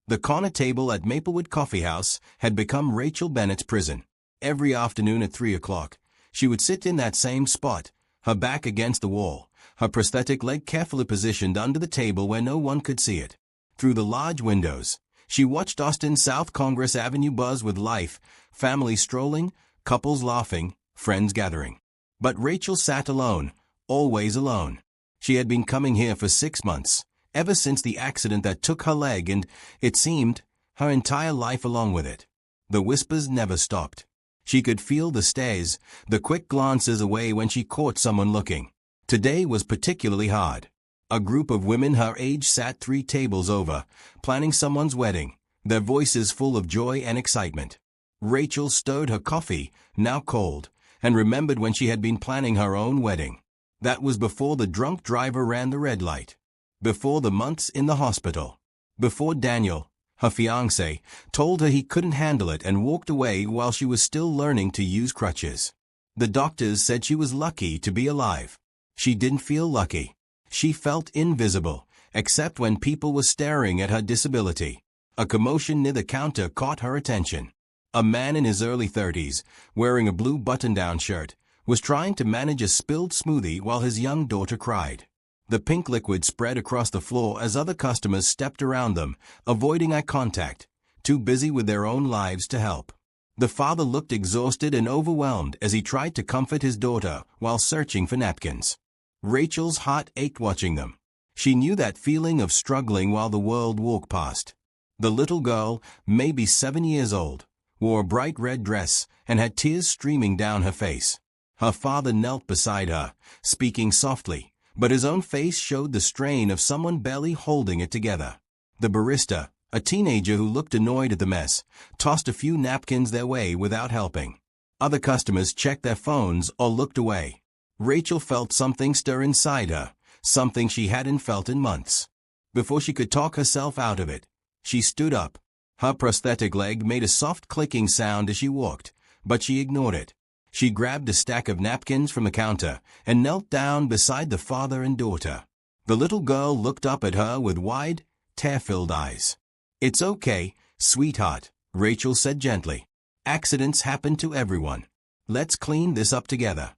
The corner table at Maplewood Coffee House had become Rachel Bennett's prison. Every afternoon at 3 o'clock, she would sit in that same spot, her back against the wall, her prosthetic leg carefully positioned under the table where no one could see it. Through the large windows, she watched Austin's South Congress Avenue buzz with life, families strolling, couples laughing, friends gathering. But Rachel sat alone, always alone. She had been coming here for 6 months, ever since the accident that took her leg and, it seemed, her entire life along with it. The whispers never stopped. She could feel the stares, the quick glances away when she caught someone looking. Today was particularly hard. A group of women her age sat 3 tables over, planning someone's wedding, their voices full of joy and excitement. Rachel stirred her coffee, now cold, and remembered when she had been planning her own wedding. That was before the drunk driver ran the red light. Before the months in the hospital. Before Daniel, her fiancé, told her he couldn't handle it and walked away while she was still learning to use crutches. The doctors said she was lucky to be alive. She didn't feel lucky. She felt invisible, except when people were staring at her disability. A commotion near the counter caught her attention. A man in his early 30s, wearing a blue button-down shirt, was trying to manage a spilled smoothie while his young daughter cried. The pink liquid spread across the floor as other customers stepped around them, avoiding eye contact, too busy with their own lives to help. The father looked exhausted and overwhelmed as he tried to comfort his daughter while searching for napkins. Rachel's heart ached watching them. She knew that feeling of struggling while the world walked past. The little girl, maybe 7 years old, wore a bright red dress and had tears streaming down her face. Her father knelt beside her, speaking softly, but his own face showed the strain of someone barely holding it together. The barista, a teenager who looked annoyed at the mess, tossed a few napkins their way without helping. Other customers checked their phones or looked away. Rachel felt something stir inside her, something she hadn't felt in months. Before she could talk herself out of it, she stood up. Her prosthetic leg made a soft clicking sound as she walked, but she ignored it. She grabbed a stack of napkins from the counter and knelt down beside the father and daughter. The little girl looked up at her with wide, tear-filled eyes. "It's okay, sweetheart," Rachel said gently. "Accidents happen to everyone. Let's clean this up together."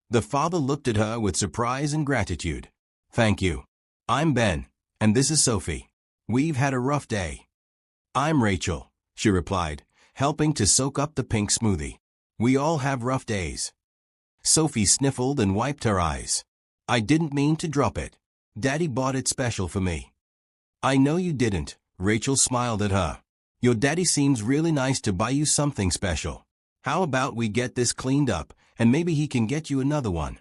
The father looked at her with surprise and gratitude. "Thank you. I'm Ben, and this is Sophie. We've had a rough day." "I'm Rachel," she replied, helping to soak up the pink smoothie. "We all have rough days." Sophie sniffled and wiped her eyes. "I didn't mean to drop it. Daddy bought it special for me." "I know you didn't," Rachel smiled at her. "Your daddy seems really nice to buy you something special. How about we get this cleaned up, and maybe he can get you another one?"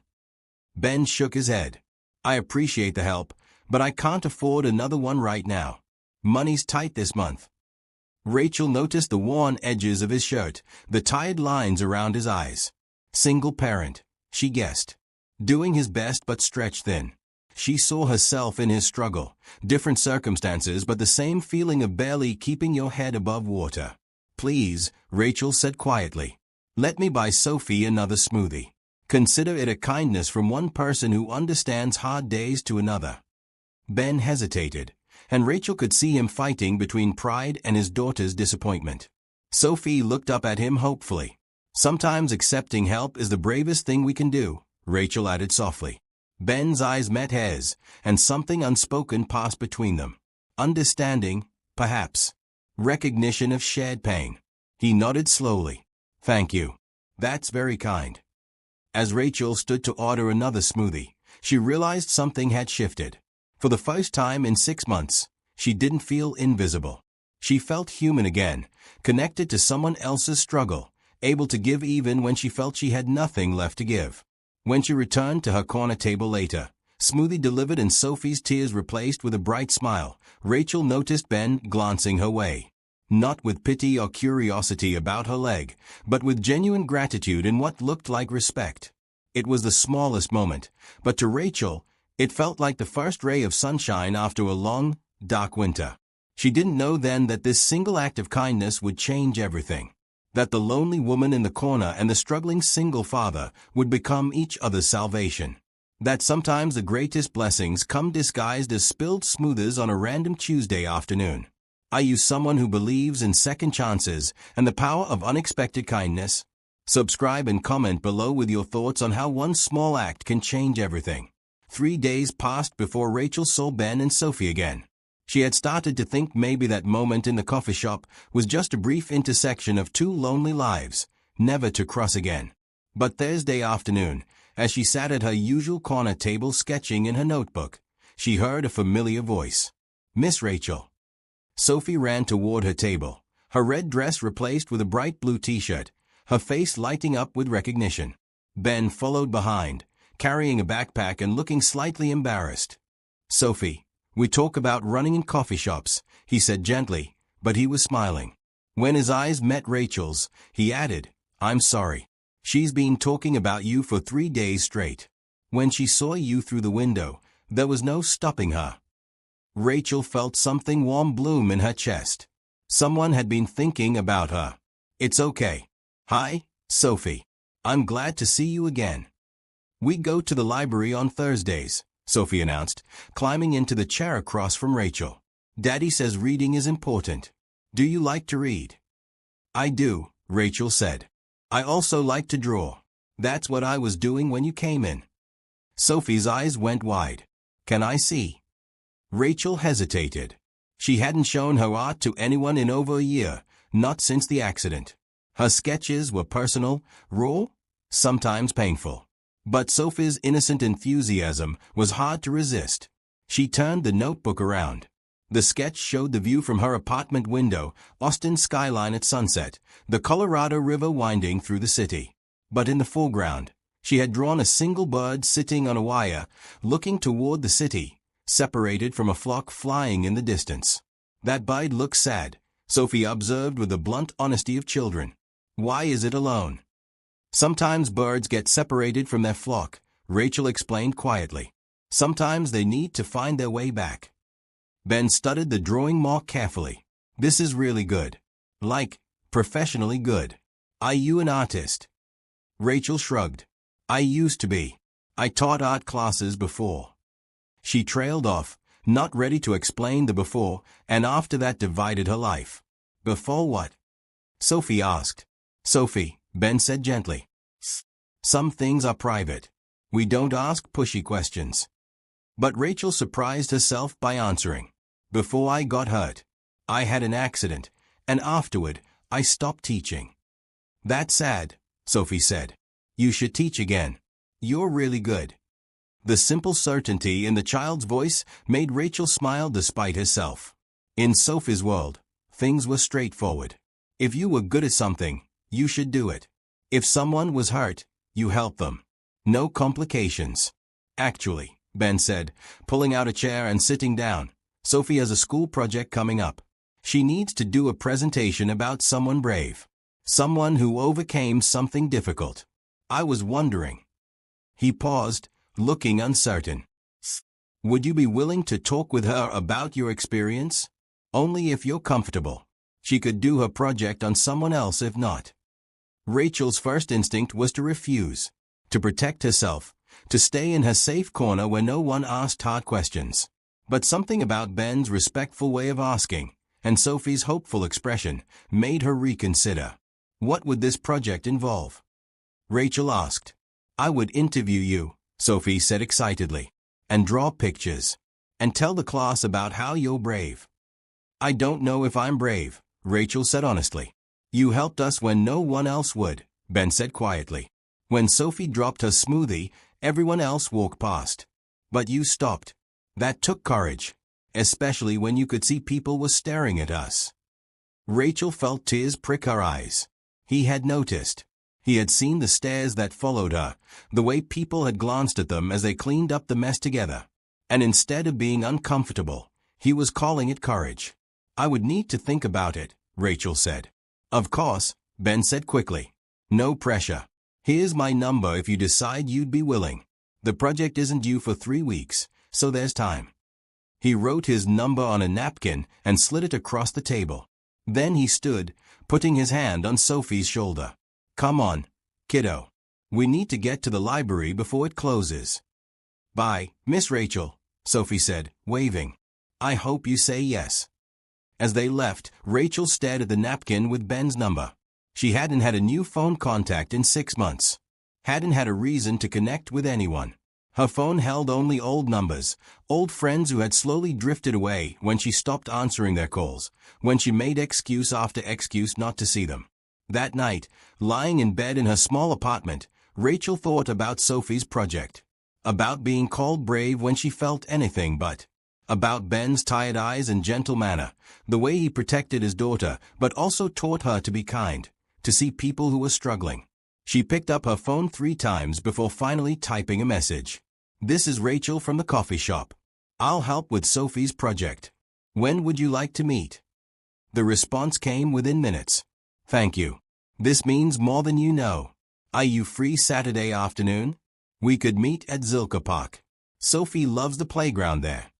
Ben shook his head. "I appreciate the help, but I can't afford another one right now. Money's tight this month." Rachel noticed the worn edges of his shirt, the tired lines around his eyes. Single parent, she guessed. Doing his best but stretched thin. She saw herself in his struggle, different circumstances but the same feeling of barely keeping your head above water. "Please," Rachel said quietly. "Let me buy Sophie another smoothie. Consider it a kindness from one person who understands hard days to another." Ben hesitated, and Rachel could see him fighting between pride and his daughter's disappointment. Sophie looked up at him hopefully. "Sometimes accepting help is the bravest thing we can do," Rachel added softly. Ben's eyes met hers, and something unspoken passed between them. Understanding, perhaps. Recognition of shared pain. He nodded slowly. "Thank you. That's very kind." As Rachel stood to order another smoothie, she realized something had shifted. For the first time in 6 months, she didn't feel invisible. She felt human again, connected to someone else's struggle, able to give even when she felt she had nothing left to give. When she returned to her corner table later, smoothie delivered and Sophie's tears replaced with a bright smile, Rachel noticed Ben glancing her way. Not with pity or curiosity about her leg, but with genuine gratitude and what looked like respect. It was the smallest moment, but to Rachel, it felt like the first ray of sunshine after a long, dark winter. She didn't know then that this single act of kindness would change everything. That the lonely woman in the corner and the struggling single father would become each other's salvation. That sometimes the greatest blessings come disguised as spilled smoothies on a random Tuesday afternoon. Are you someone who believes in second chances and the power of unexpected kindness? Subscribe and comment below with your thoughts on how one small act can change everything. 3 days passed before Rachel saw Ben and Sophie again. She had started to think maybe that moment in the coffee shop was just a brief intersection of two lonely lives, never to cross again. But Thursday afternoon, as she sat at her usual corner table sketching in her notebook, she heard a familiar voice. "Miss Rachel." Sophie ran toward her table, her red dress replaced with a bright blue t-shirt, her face lighting up with recognition. Ben followed behind, carrying a backpack and looking slightly embarrassed. "Sophie, we talk about running in coffee shops," he said gently, but he was smiling. When his eyes met Rachel's, he added, "I'm sorry. She's been talking about you for 3 days straight. When she saw you through the window, there was no stopping her." Rachel felt something warm bloom in her chest. Someone had been thinking about her. "It's okay. Hi, Sophie. I'm glad to see you again." "We go to the library on Thursdays," Sophie announced, climbing into the chair across from Rachel. "Daddy says reading is important. Do you like to read?" "I do," Rachel said. "I also like to draw. That's what I was doing when you came in." Sophie's eyes went wide. "Can I see?" Rachel hesitated. She hadn't shown her art to anyone in over a year, not since the accident. Her sketches were personal, raw, sometimes painful. But Sophie's innocent enthusiasm was hard to resist. She turned the notebook around. The sketch showed the view from her apartment window, Austin's skyline at sunset, the Colorado River winding through the city. But in the foreground, she had drawn a single bird sitting on a wire, looking toward the city, separated from a flock flying in the distance. "That bird looks sad," Sophie observed with the blunt honesty of children. "Why is it alone?" "Sometimes birds get separated from their flock," Rachel explained quietly. "Sometimes they need to find their way back." Ben studied the drawing more carefully. "This is really good. Like, professionally good. Are you an artist?" Rachel shrugged. "I used to be. I taught art classes before." She trailed off, not ready to explain the before and after that divided her life. "Before what?" Sophie asked. "Sophie," Ben said gently. "Some things are private. We don't ask pushy questions." But Rachel surprised herself by answering. "Before I got hurt, I had an accident, and afterward, I stopped teaching." "That's sad," Sophie said. "You should teach again. You're really good." The simple certainty in the child's voice made Rachel smile despite herself. In Sophie's world, things were straightforward. If you were good at something, you should do it. If someone was hurt, you help them. No complications. "Actually," Ben said, pulling out a chair and sitting down, "Sophie has a school project coming up. She needs to do a presentation about someone brave. Someone who overcame something difficult. I was wondering." He paused, looking uncertain. "Would you be willing to talk with her about your experience? Only if you're comfortable. She could do her project on someone else if not." Rachel's first instinct was to refuse, to protect herself, to stay in her safe corner where no one asked hard questions. But something about Ben's respectful way of asking, and Sophie's hopeful expression, made her reconsider. "What would this project involve?" Rachel asked. "I would interview you," Sophie said excitedly, "and draw pictures, and tell the class about how you're brave." "I don't know if I'm brave," Rachel said honestly. "You helped us when no one else would," Ben said quietly. "When Sophie dropped her smoothie, everyone else walked past. But you stopped. That took courage, especially when you could see people were staring at us." Rachel felt tears prick her eyes. He had noticed. He had seen the stares that followed her, the way people had glanced at them as they cleaned up the mess together. And instead of being uncomfortable, he was calling it courage. "I would need to think about it," Rachel said. "Of course," Ben said quickly. "No pressure. Here's my number if you decide you'd be willing. The project isn't due for 3 weeks, so there's time." He wrote his number on a napkin and slid it across the table. Then he stood, putting his hand on Sophie's shoulder. "Come on, kiddo. We need to get to the library before it closes." "Bye, Miss Rachel," Sophie said, waving. "I hope you say yes." As they left, Rachel stared at the napkin with Ben's number. She hadn't had a new phone contact in 6 months. Hadn't had a reason to connect with anyone. Her phone held only old numbers, old friends who had slowly drifted away when she stopped answering their calls, when she made excuse after excuse not to see them. That night, lying in bed in her small apartment, Rachel thought about Sophie's project. About being called brave when she felt anything but. About Ben's tired eyes and gentle manner, the way he protected his daughter but also taught her to be kind, to see people who were struggling. She picked up her phone 3 times before finally typing a message. "This is Rachel from the coffee shop. I'll help with Sophie's project. When would you like to meet?" The response came within minutes. "Thank you. This means more than you know. Are you free Saturday afternoon? We could meet at Zilker Park. Sophie loves the playground there."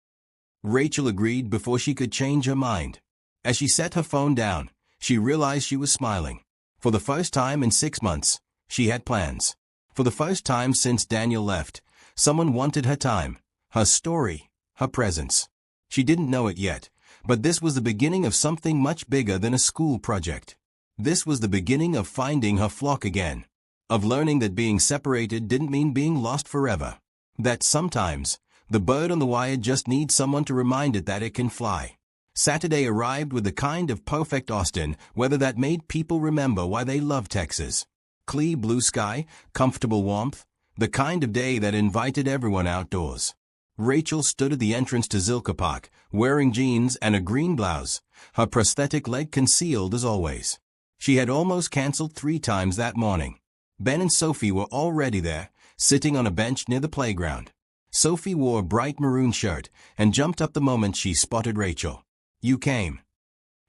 Rachel agreed before she could change her mind. As she set her phone down, she realized she was smiling. For the first time in 6 months, she had plans. For the first time since Daniel left, someone wanted her time, her story, her presence. She didn't know it yet, but this was the beginning of something much bigger than a school project. This was the beginning of finding her flock again. Of learning that being separated didn't mean being lost forever. That sometimes, the bird on the wire just needs someone to remind it that it can fly. Saturday arrived with the kind of perfect Austin weather that made people remember why they love Texas. Clear blue sky, comfortable warmth, the kind of day that invited everyone outdoors. Rachel stood at the entrance to Zilker Park, wearing jeans and a green blouse, her prosthetic leg concealed as always. She had almost canceled 3 times that morning. Ben and Sophie were already there, sitting on a bench near the playground. Sophie wore a bright maroon shirt and jumped up the moment she spotted Rachel. "You came."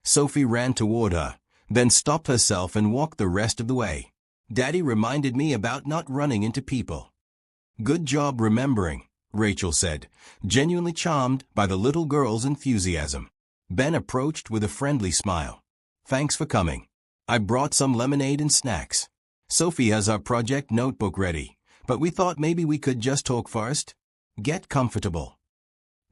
Sophie ran toward her, then stopped herself and walked the rest of the way. "Daddy reminded me about not running into people." "Good job remembering," Rachel said, genuinely charmed by the little girl's enthusiasm. Ben approached with a friendly smile. "Thanks for coming. I brought some lemonade and snacks. Sophie has our project notebook ready, but we thought maybe we could just talk first. Get comfortable."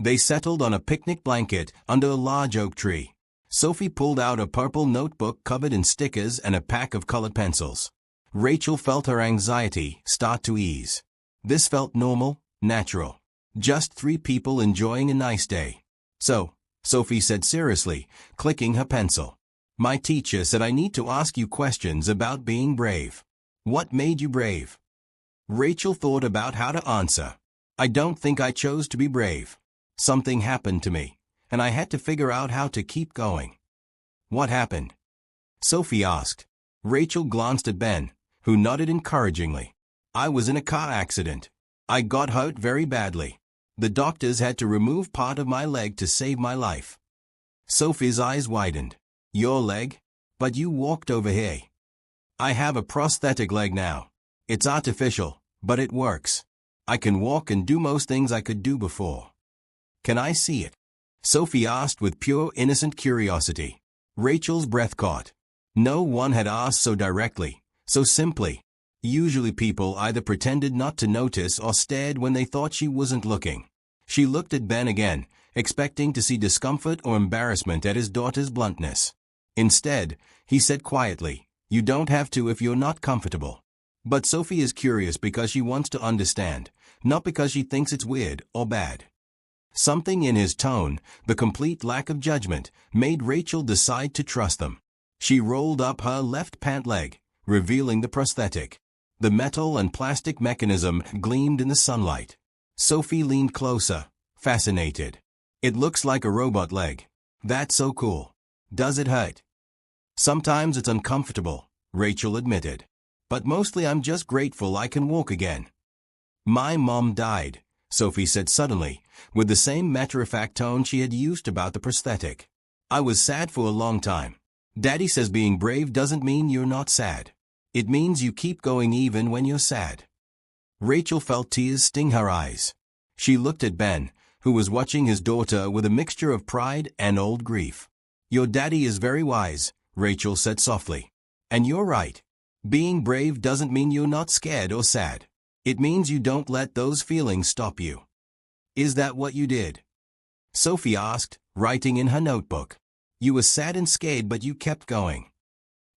They settled on a picnic blanket under a large oak tree. Sophie pulled out a purple notebook covered in stickers and a pack of colored pencils. Rachel felt her anxiety start to ease. This felt normal, natural. Just 3 people enjoying a nice day. "So," Sophie said seriously, clicking her pencil. "My teacher said I need to ask you questions about being brave. What made you brave?" Rachel thought about how to answer. "I don't think I chose to be brave. Something happened to me, and I had to figure out how to keep going." "What happened?" Sophie asked. Rachel glanced at Ben, who nodded encouragingly. "I was in a car accident. I got hurt very badly. The doctors had to remove part of my leg to save my life." Sophie's eyes widened. "Your leg? But you walked over here." "I have a prosthetic leg now. It's artificial, but it works. I can walk and do most things I could do before." "Can I see it?" Sophie asked with pure innocent curiosity. Rachel's breath caught. No one had asked so directly, so simply. Usually people either pretended not to notice or stared when they thought she wasn't looking. She looked at Ben again, expecting to see discomfort or embarrassment at his daughter's bluntness. Instead, he said quietly, "You don't have to if you're not comfortable." But Sophie is curious because she wants to understand, not because she thinks it's weird or bad. Something in his tone, the complete lack of judgment, made Rachel decide to trust them. She rolled up her left pant leg, revealing the prosthetic. The metal and plastic mechanism gleamed in the sunlight. Sophie leaned closer, fascinated. "It looks like a robot leg. That's so cool. Does it hurt?" "Sometimes it's uncomfortable," Rachel admitted. "But mostly I'm just grateful I can walk again." "My mom died," Sophie said suddenly, with the same matter-of-fact tone she had used about the prosthetic. "I was sad for a long time. Daddy says being brave doesn't mean you're not sad. It means you keep going even when you're sad." Rachel felt tears sting her eyes. She looked at Ben, who was watching his daughter with a mixture of pride and old grief. "Your daddy is very wise," Rachel said softly. "And you're right. Being brave doesn't mean you're not scared or sad. It means you don't let those feelings stop you." "Is that what you did?" Sophie asked, writing in her notebook. You were sad and scared, but you kept going.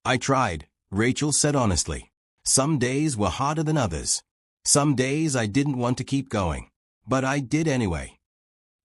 I tried, Rachel said honestly. Some days were harder than others. Some days I didn't want to keep going. But I did anyway.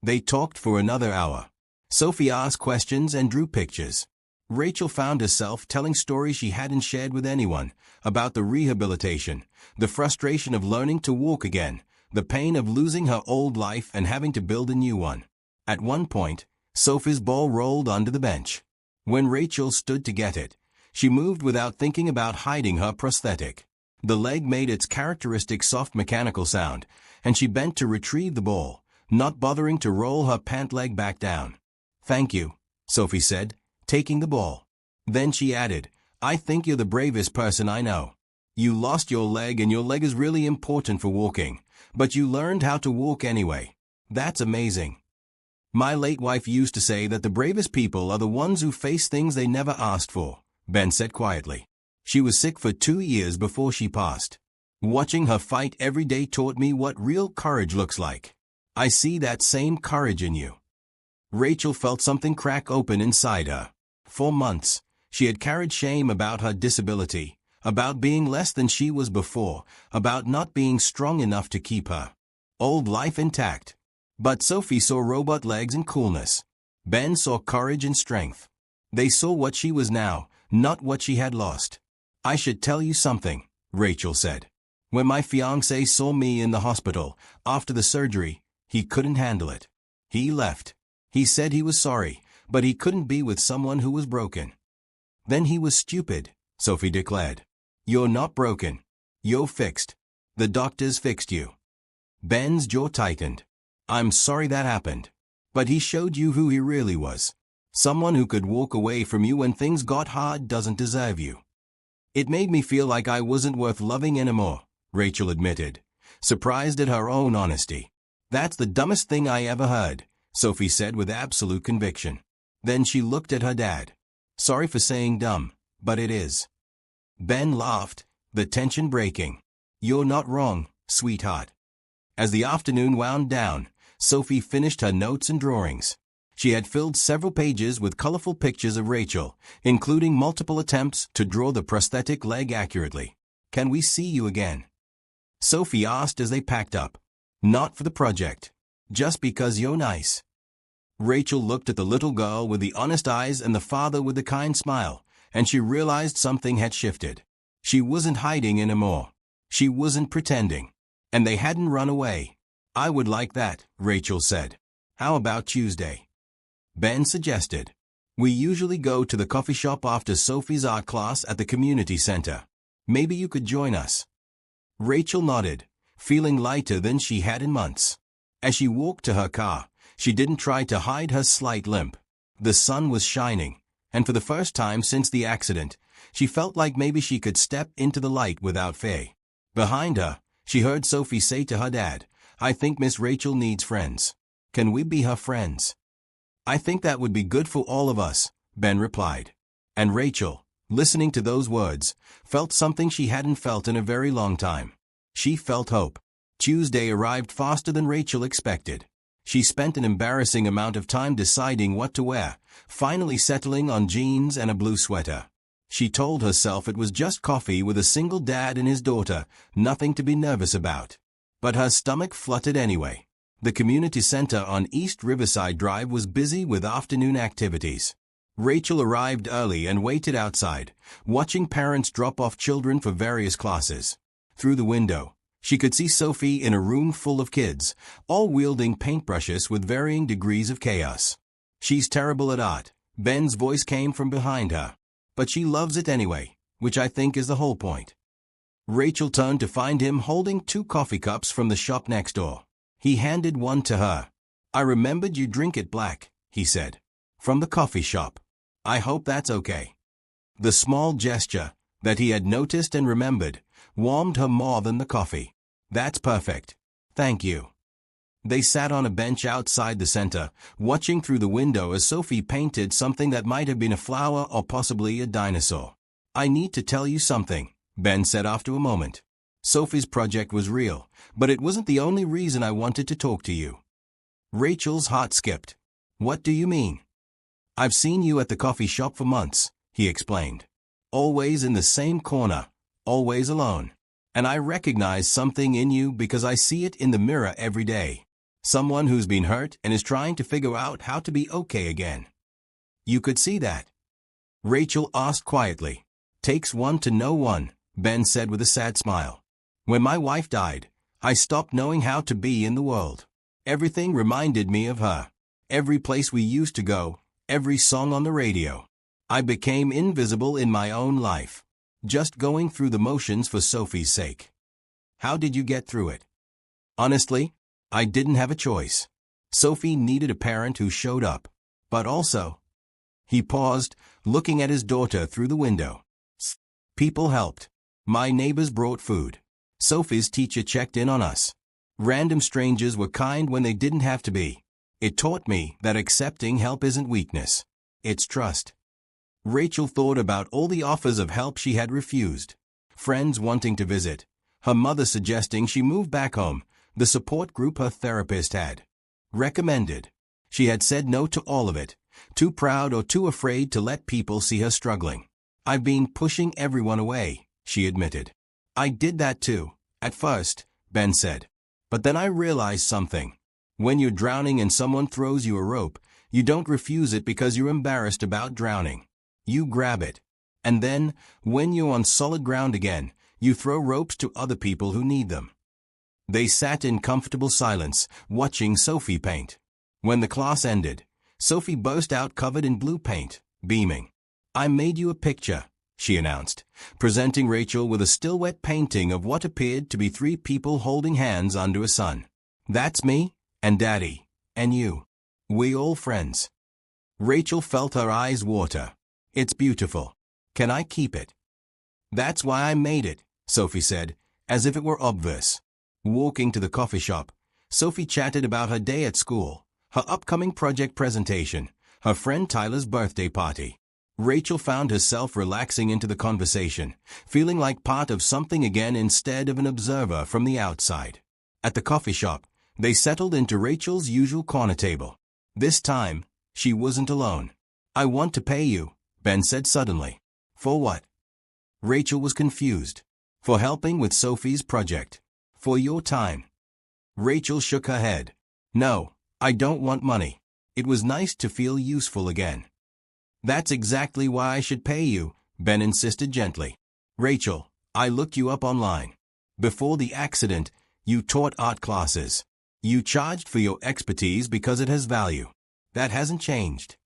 They talked for another hour. Sophie asked questions and drew pictures. Rachel found herself telling stories she hadn't shared with anyone, about the rehabilitation, the frustration of learning to walk again, the pain of losing her old life and having to build a new one. At one point, Sophie's ball rolled onto the bench. When Rachel stood to get it, she moved without thinking about hiding her prosthetic. The leg made its characteristic soft mechanical sound, and she bent to retrieve the ball, not bothering to roll her pant leg back down. "Thank you," Sophie said, taking the ball. Then she added, "I think you're the bravest person I know. You lost your leg and your leg is really important for walking, but you learned how to walk anyway. That's amazing." "My late wife used to say that the bravest people are the ones who face things they never asked for," Ben said quietly. "She was sick for 2 years before she passed. Watching her fight every day taught me what real courage looks like. I see that same courage in you." Rachel felt something crack open inside her. For months, she had carried shame about her disability, about being less than she was before, about not being strong enough to keep her old life intact. But Sophie saw robot legs and coolness. Ben saw courage and strength. They saw what she was now, not what she had lost. "I should tell you something," Rachel said. "When my fiancé saw me in the hospital, after the surgery, he couldn't handle it. He left. He said he was sorry, but he couldn't be with someone who was broken." "Then he was stupid," Sophie declared. "You're not broken. You're fixed. The doctors fixed you." Ben's jaw tightened. "I'm sorry that happened. But he showed you who he really was. Someone who could walk away from you when things got hard doesn't deserve you." "It made me feel like I wasn't worth loving anymore," Rachel admitted, surprised at her own honesty. "That's the dumbest thing I ever heard," Sophie said with absolute conviction. Then she looked at her dad. "Sorry for saying dumb, but it is." Ben laughed, the tension breaking. "You're not wrong, sweetheart." As the afternoon wound down, Sophie finished her notes and drawings. She had filled several pages with colorful pictures of Rachel, including multiple attempts to draw the prosthetic leg accurately. "Can we see you again?" Sophie asked as they packed up. "Not for the project. Just because you're nice." Rachel looked at the little girl with the honest eyes and the father with the kind smile, and she realized something had shifted. She wasn't hiding anymore. She wasn't pretending. And they hadn't run away. "I would like that," Rachel said. "How about Tuesday?" Ben suggested. "We usually go to the coffee shop after Sophie's art class at the community center. Maybe you could join us." Rachel nodded, feeling lighter than she had in months. As she walked to her car, she didn't try to hide her slight limp. The sun was shining, and for the first time since the accident, she felt like maybe she could step into the light without fear. Behind her, she heard Sophie say to her dad, "I think Miss Rachel needs friends. Can we be her friends?" "I think that would be good for all of us," Ben replied. And Rachel, listening to those words, felt something she hadn't felt in a very long time. She felt hope. Tuesday arrived faster than Rachel expected. She spent an embarrassing amount of time deciding what to wear, finally settling on jeans and a blue sweater. She told herself it was just coffee with a single dad and his daughter, nothing to be nervous about. But her stomach fluttered anyway. The community center on East Riverside Drive was busy with afternoon activities. Rachel arrived early and waited outside, watching parents drop off children for various classes. Through the window, she could see Sophie in a room full of kids, all wielding paintbrushes with varying degrees of chaos. "She's terrible at art," Ben's voice came from behind her. "But she loves it anyway, which I think is the whole point." Rachel turned to find him holding 2 coffee cups from the shop next door. He handed one to her. "I remembered you drink it black," he said. "From the coffee shop. I hope that's okay." The small gesture, that he had noticed and remembered, warmed her more than the coffee. "That's perfect. Thank you." They sat on a bench outside the center, watching through the window as Sophie painted something that might have been a flower or possibly a dinosaur. "I need to tell you something," Ben said after a moment. "Sophie's project was real, but it wasn't the only reason I wanted to talk to you." Rachel's heart skipped. "What do you mean?" I've seen you at the coffee shop for months, he explained. Always in the same corner, always alone. And I recognize something in you because I see it in the mirror every day. Someone who's been hurt and is trying to figure out how to be okay again. You could see that? Rachel asked quietly. Takes one to know one, Ben said with a sad smile. When my wife died, I stopped knowing how to be in the world. Everything reminded me of her. Every place we used to go, every song on the radio. I became invisible in my own life. Just going through the motions for Sophie's sake. How did you get through it? Honestly, I didn't have a choice. Sophie needed a parent who showed up. But also... He paused, looking at his daughter through the window. People helped. My neighbors brought food. Sophie's teacher checked in on us. Random strangers were kind when they didn't have to be. It taught me that accepting help isn't weakness. It's trust. Rachel thought about all the offers of help she had refused. Friends wanting to visit. Her mother suggesting she move back home. The support group her therapist had recommended. She had said no to all of it. Too proud or too afraid to let people see her struggling. I've been pushing everyone away, she admitted. I did that too, at first, Ben said. But then I realized something. When you're drowning and someone throws you a rope, you don't refuse it because you're embarrassed about drowning. You grab it. And then, when you're on solid ground again, you throw ropes to other people who need them. They sat in comfortable silence, watching Sophie paint. When the class ended, Sophie burst out covered in blue paint, beaming. I made you a picture, she announced, presenting Rachel with a still-wet painting of what appeared to be 3 people holding hands under a sun. That's me, and Daddy, and you. We all friends. Rachel felt her eyes water. It's beautiful. Can I keep it? That's why I made it, Sophie said, as if it were obvious. Walking to the coffee shop, Sophie chatted about her day at school, her upcoming project presentation, her friend Tyler's birthday party. Rachel found herself relaxing into the conversation, feeling like part of something again instead of an observer from the outside. At the coffee shop, they settled into Rachel's usual corner table. This time, she wasn't alone. I want to pay you, Ben said suddenly. For what? Rachel was confused. For helping with Sophie's project. For your time. Rachel shook her head. No. I don't want money. It was nice to feel useful again. That's exactly why I should pay you, Ben insisted gently. Rachel, I looked you up online. Before the accident, you taught art classes. You charged for your expertise because it has value. That hasn't changed.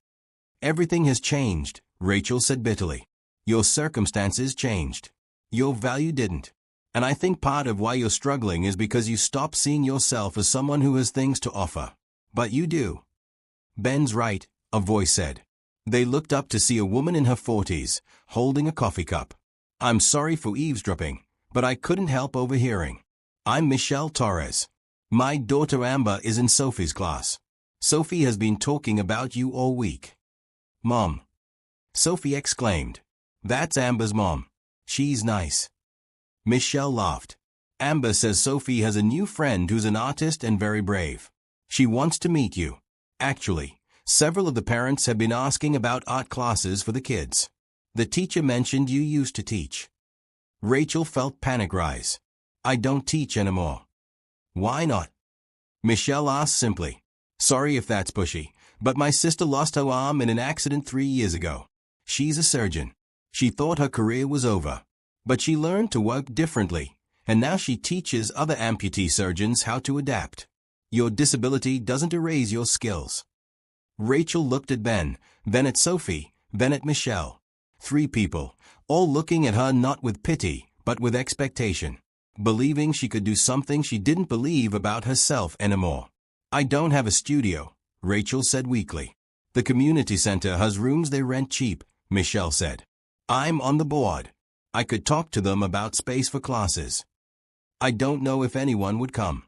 Everything has changed, Rachel said bitterly. Your circumstances changed. Your value didn't. And I think part of why you're struggling is because you stopped seeing yourself as someone who has things to offer. But you do. Ben's right, a voice said. They looked up to see a woman in her 40s, holding a coffee cup. I'm sorry for eavesdropping, but I couldn't help overhearing. I'm Michelle Torres. My daughter Amber is in Sophie's class. Sophie has been talking about you all week. Mom. Sophie exclaimed. That's Amber's mom. She's nice. Michelle laughed. Amber says Sophie has a new friend who's an artist and very brave. She wants to meet you. Actually, several of the parents have been asking about art classes for the kids. The teacher mentioned you used to teach. Rachel felt panic rise. I don't teach anymore. Why not? Michelle asked simply. Sorry if that's pushy, but my sister lost her arm in an accident 3 years ago. She's a surgeon. She thought her career was over. But she learned to work differently, and now she teaches other amputee surgeons how to adapt. Your disability doesn't erase your skills. Rachel looked at Ben, then at Sophie, then at Michelle. 3 people, all looking at her not with pity, but with expectation. Believing she could do something she didn't believe about herself anymore. I don't have a studio, Rachel said weakly. The community center has rooms they rent cheap, Michelle said. I'm on the board. I could talk to them about space for classes. I don't know if anyone would come.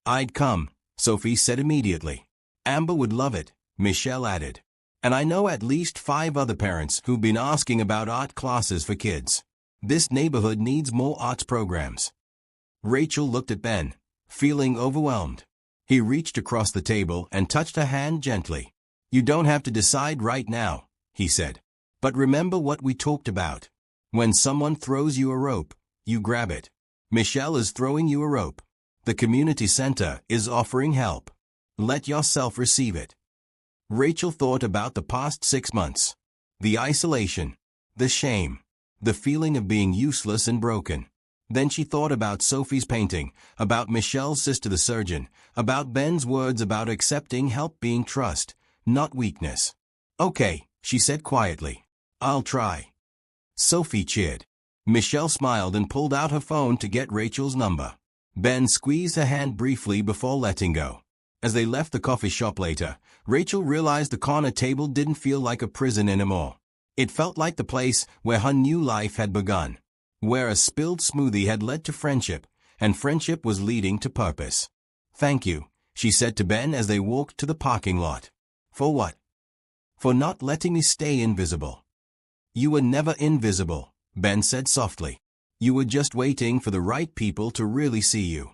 I'd come, Sophie said immediately. Amber would love it, Michelle added. And I know at least 5 other parents who've been asking about art classes for kids. This neighborhood needs more arts programs. Rachel looked at Ben, feeling overwhelmed. He reached across the table and touched her hand gently. You don't have to decide right now, he said. But remember what we talked about. When someone throws you a rope, you grab it. Michelle is throwing you a rope. The community center is offering help. Let yourself receive it. Rachel thought about the past 6 months. The isolation. The shame. The feeling of being useless and broken. Then she thought about Sophie's painting, about Michelle's sister the surgeon, about Ben's words about accepting help being trust, not weakness. Okay, she said quietly. I'll try. Sophie cheered. Michelle smiled and pulled out her phone to get Rachel's number. Ben squeezed her hand briefly before letting go. As they left the coffee shop later, Rachel realized the corner table didn't feel like a prison anymore. It felt like the place where her new life had begun, where a spilled smoothie had led to friendship, and friendship was leading to purpose. Thank you, she said to Ben as they walked to the parking lot. For what? For not letting me stay invisible. You were never invisible, Ben said softly. You were just waiting for the right people to really see you.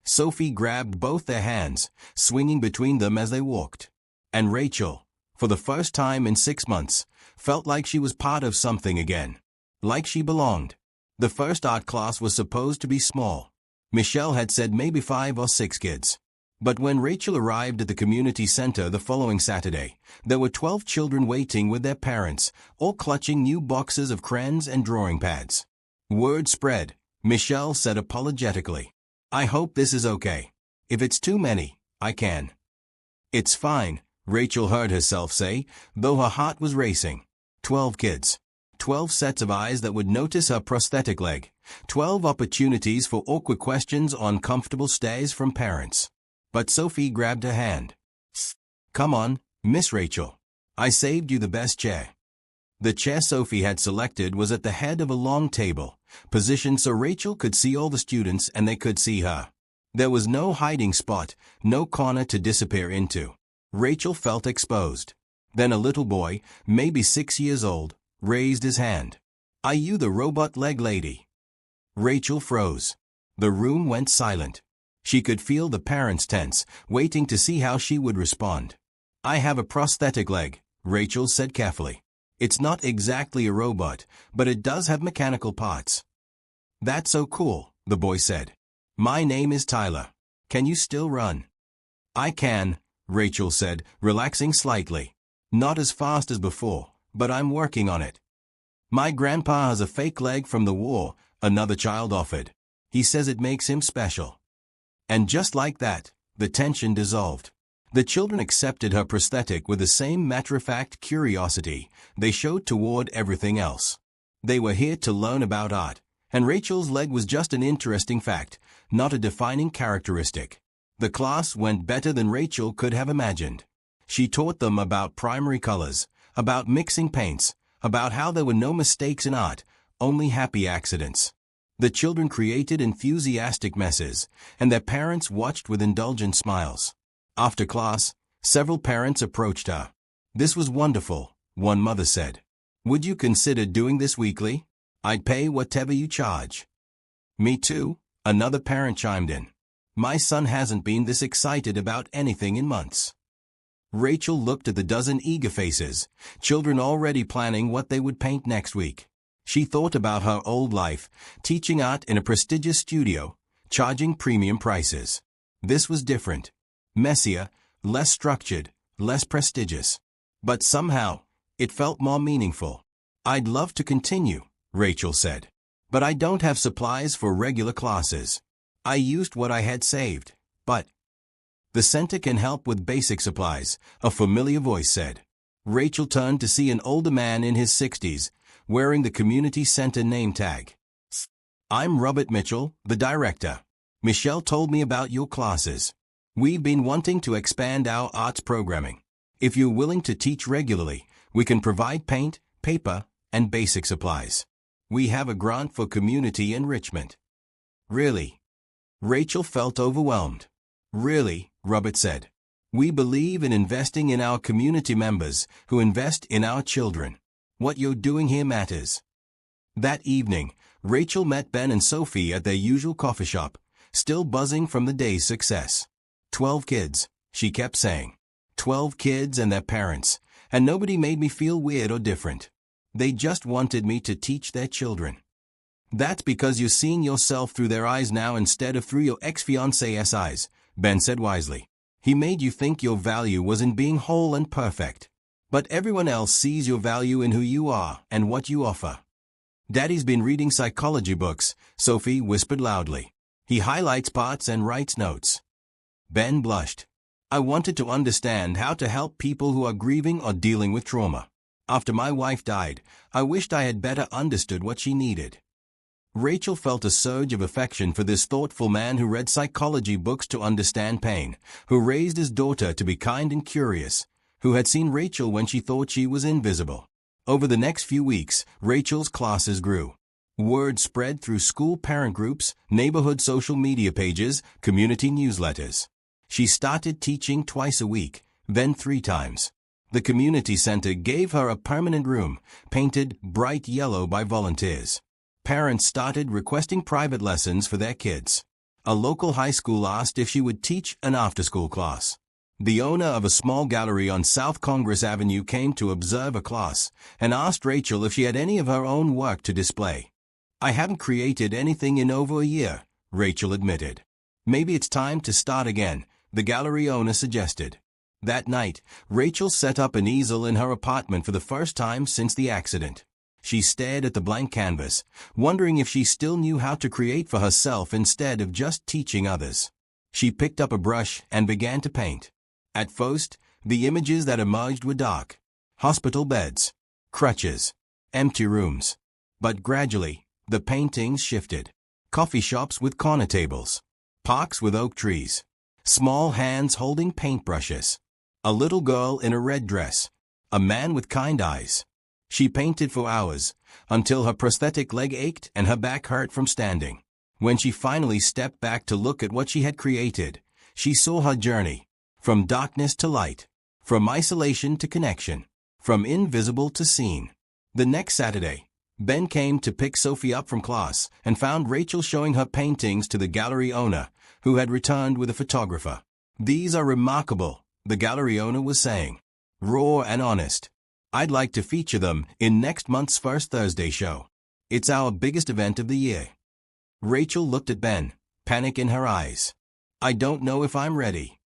Sophie grabbed both their hands, swinging between them as they walked. And Rachel, for the first time in 6 months, felt like she was part of something again. Like she belonged. The first art class was supposed to be small. Michelle had said maybe 5 or 6 kids. But when Rachel arrived at the community center the following Saturday, there were 12 children waiting with their parents, all clutching new boxes of crayons and drawing pads. Word spread. Michelle said apologetically. I hope this is okay. If it's too many, I can. It's fine, Rachel heard herself say, though her heart was racing. 12 kids. 12 sets of eyes that would notice her prosthetic leg. 12 opportunities for awkward questions or uncomfortable stares from parents. But Sophie grabbed her hand. Come on, Miss Rachel. I saved you the best chair. The chair Sophie had selected was at the head of a long table, positioned so Rachel could see all the students and they could see her. There was no hiding spot, no corner to disappear into. Rachel felt exposed. Then a little boy, maybe 6 years old, raised his hand. Are you the robot leg lady? Rachel froze. The room went silent. She could feel the parents tense, waiting to see how she would respond. I have a prosthetic leg, Rachel said carefully. It's not exactly a robot, but it does have mechanical parts. That's so cool, the boy said. My name is Tyler. Can you still run? I can, Rachel said, relaxing slightly. Not as fast as before, but I'm working on it. My grandpa has a fake leg from the war, another child offered. He says it makes him special. And just like that, the tension dissolved. The children accepted her prosthetic with the same matter-of-fact curiosity they showed toward everything else. They were here to learn about art, and Rachel's leg was just an interesting fact, not a defining characteristic. The class went better than Rachel could have imagined. She taught them about primary colors, about mixing paints, about how there were no mistakes in art, only happy accidents. The children created enthusiastic messes, and their parents watched with indulgent smiles. After class, several parents approached her. This was wonderful, one mother said. Would you consider doing this weekly? I'd pay whatever you charge. Me too, another parent chimed in. My son hasn't been this excited about anything in months. Rachel looked at the dozen eager faces, children already planning what they would paint next week. She thought about her old life, teaching art in a prestigious studio, charging premium prices. This was different. Messier, less structured, less prestigious. But somehow, it felt more meaningful. I'd love to continue, Rachel said. But I don't have supplies for regular classes. I used what I had saved, but... The center can help with basic supplies, a familiar voice said. Rachel turned to see an older man in his 60s, wearing the community center name tag. I'm Robert Mitchell, the director. Michelle told me about your classes. We've been wanting to expand our arts programming. If you're willing to teach regularly, we can provide paint, paper, and basic supplies. We have a grant for community enrichment. Really? Rachel felt overwhelmed. Really, Robert said. We believe in investing in our community members who invest in our children. What you're doing here matters. That evening, Rachel met Ben and Sophie at their usual coffee shop, still buzzing from the day's success. 12 kids, she kept saying. 12 kids and their parents, and nobody made me feel weird or different. They just wanted me to teach their children. That's because you're seeing yourself through their eyes now instead of through your ex-fiancé's eyes, Ben said wisely. He made you think your value was in being whole and perfect. But everyone else sees your value in who you are and what you offer. Daddy's been reading psychology books, Sophie whispered loudly. He highlights parts and writes notes. Ben blushed. I wanted to understand how to help people who are grieving or dealing with trauma. After my wife died, I wished I had better understood what she needed. Rachel felt a surge of affection for this thoughtful man who read psychology books to understand pain, who raised his daughter to be kind and curious, who had seen Rachel when she thought she was invisible. Over the next few weeks, Rachel's classes grew. Word spread through school parent groups, neighborhood social media pages, community newsletters. She started teaching twice a week, then 3 times. The community center gave her a permanent room, painted bright yellow by volunteers. Parents started requesting private lessons for their kids. A local high school asked if she would teach an after-school class. The owner of a small gallery on South Congress Avenue came to observe a class and asked Rachel if she had any of her own work to display. I haven't created anything in over a year, Rachel admitted. Maybe it's time to start again, the gallery owner suggested. That night, Rachel set up an easel in her apartment for the first time since the accident. She stared at the blank canvas, wondering if she still knew how to create for herself instead of just teaching others. She picked up a brush and began to paint. At first, the images that emerged were dark. Hospital beds, crutches, empty rooms. But gradually, the paintings shifted. Coffee shops with corner tables, parks with oak trees, small hands holding paintbrushes, a little girl in a red dress, a man with kind eyes. She painted for hours, until her prosthetic leg ached and her back hurt from standing. When she finally stepped back to look at what she had created, she saw her journey, from darkness to light, from isolation to connection, from invisible to seen. The next Saturday, Ben came to pick Sophie up from class and found Rachel showing her paintings to the gallery owner, who had returned with a photographer. These are remarkable, the gallery owner was saying. Raw and honest. I'd like to feature them in next month's First Thursday show. It's our biggest event of the year. Rachel looked at Ben, panic in her eyes. I don't know if I'm ready.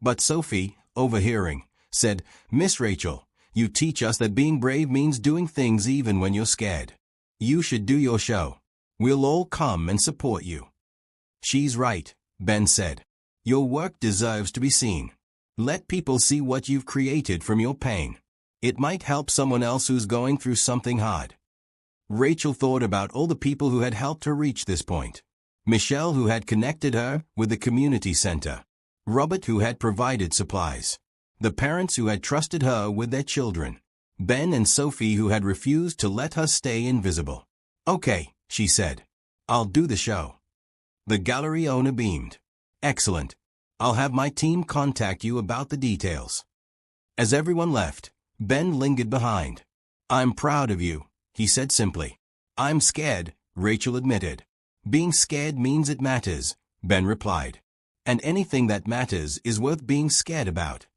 But Sophie, overhearing, said, Miss Rachel, you teach us that being brave means doing things even when you're scared. You should do your show. We'll all come and support you. She's right, Ben said. Your work deserves to be seen. Let people see what you've created from your pain. It might help someone else who's going through something hard. Rachel thought about all the people who had helped her reach this point. Michelle, who had connected her with the community center. Robert, who had provided supplies. The parents who had trusted her with their children. Ben and Sophie, who had refused to let her stay invisible. Okay, she said. I'll do the show. The gallery owner beamed. Excellent. I'll have my team contact you about the details. As everyone left, Ben lingered behind. I'm proud of you, he said simply. I'm scared, Rachel admitted. Being scared means it matters, Ben replied. And anything that matters is worth being scared about.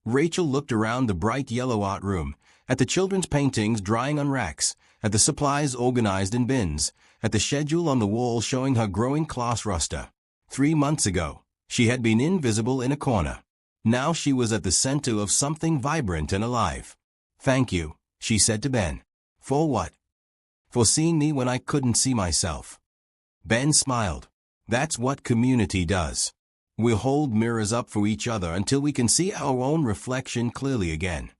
Rachel looked around the bright yellow art room, at the children's paintings drying on racks, at the supplies organized in bins, at the schedule on the wall showing her growing class roster. 3 months ago, she had been invisible in a corner. Now she was at the center of something vibrant and alive. Thank you, she said to Ben. For what? For seeing me when I couldn't see myself. Ben smiled. That's what community does. We hold mirrors up for each other until we can see our own reflection clearly again.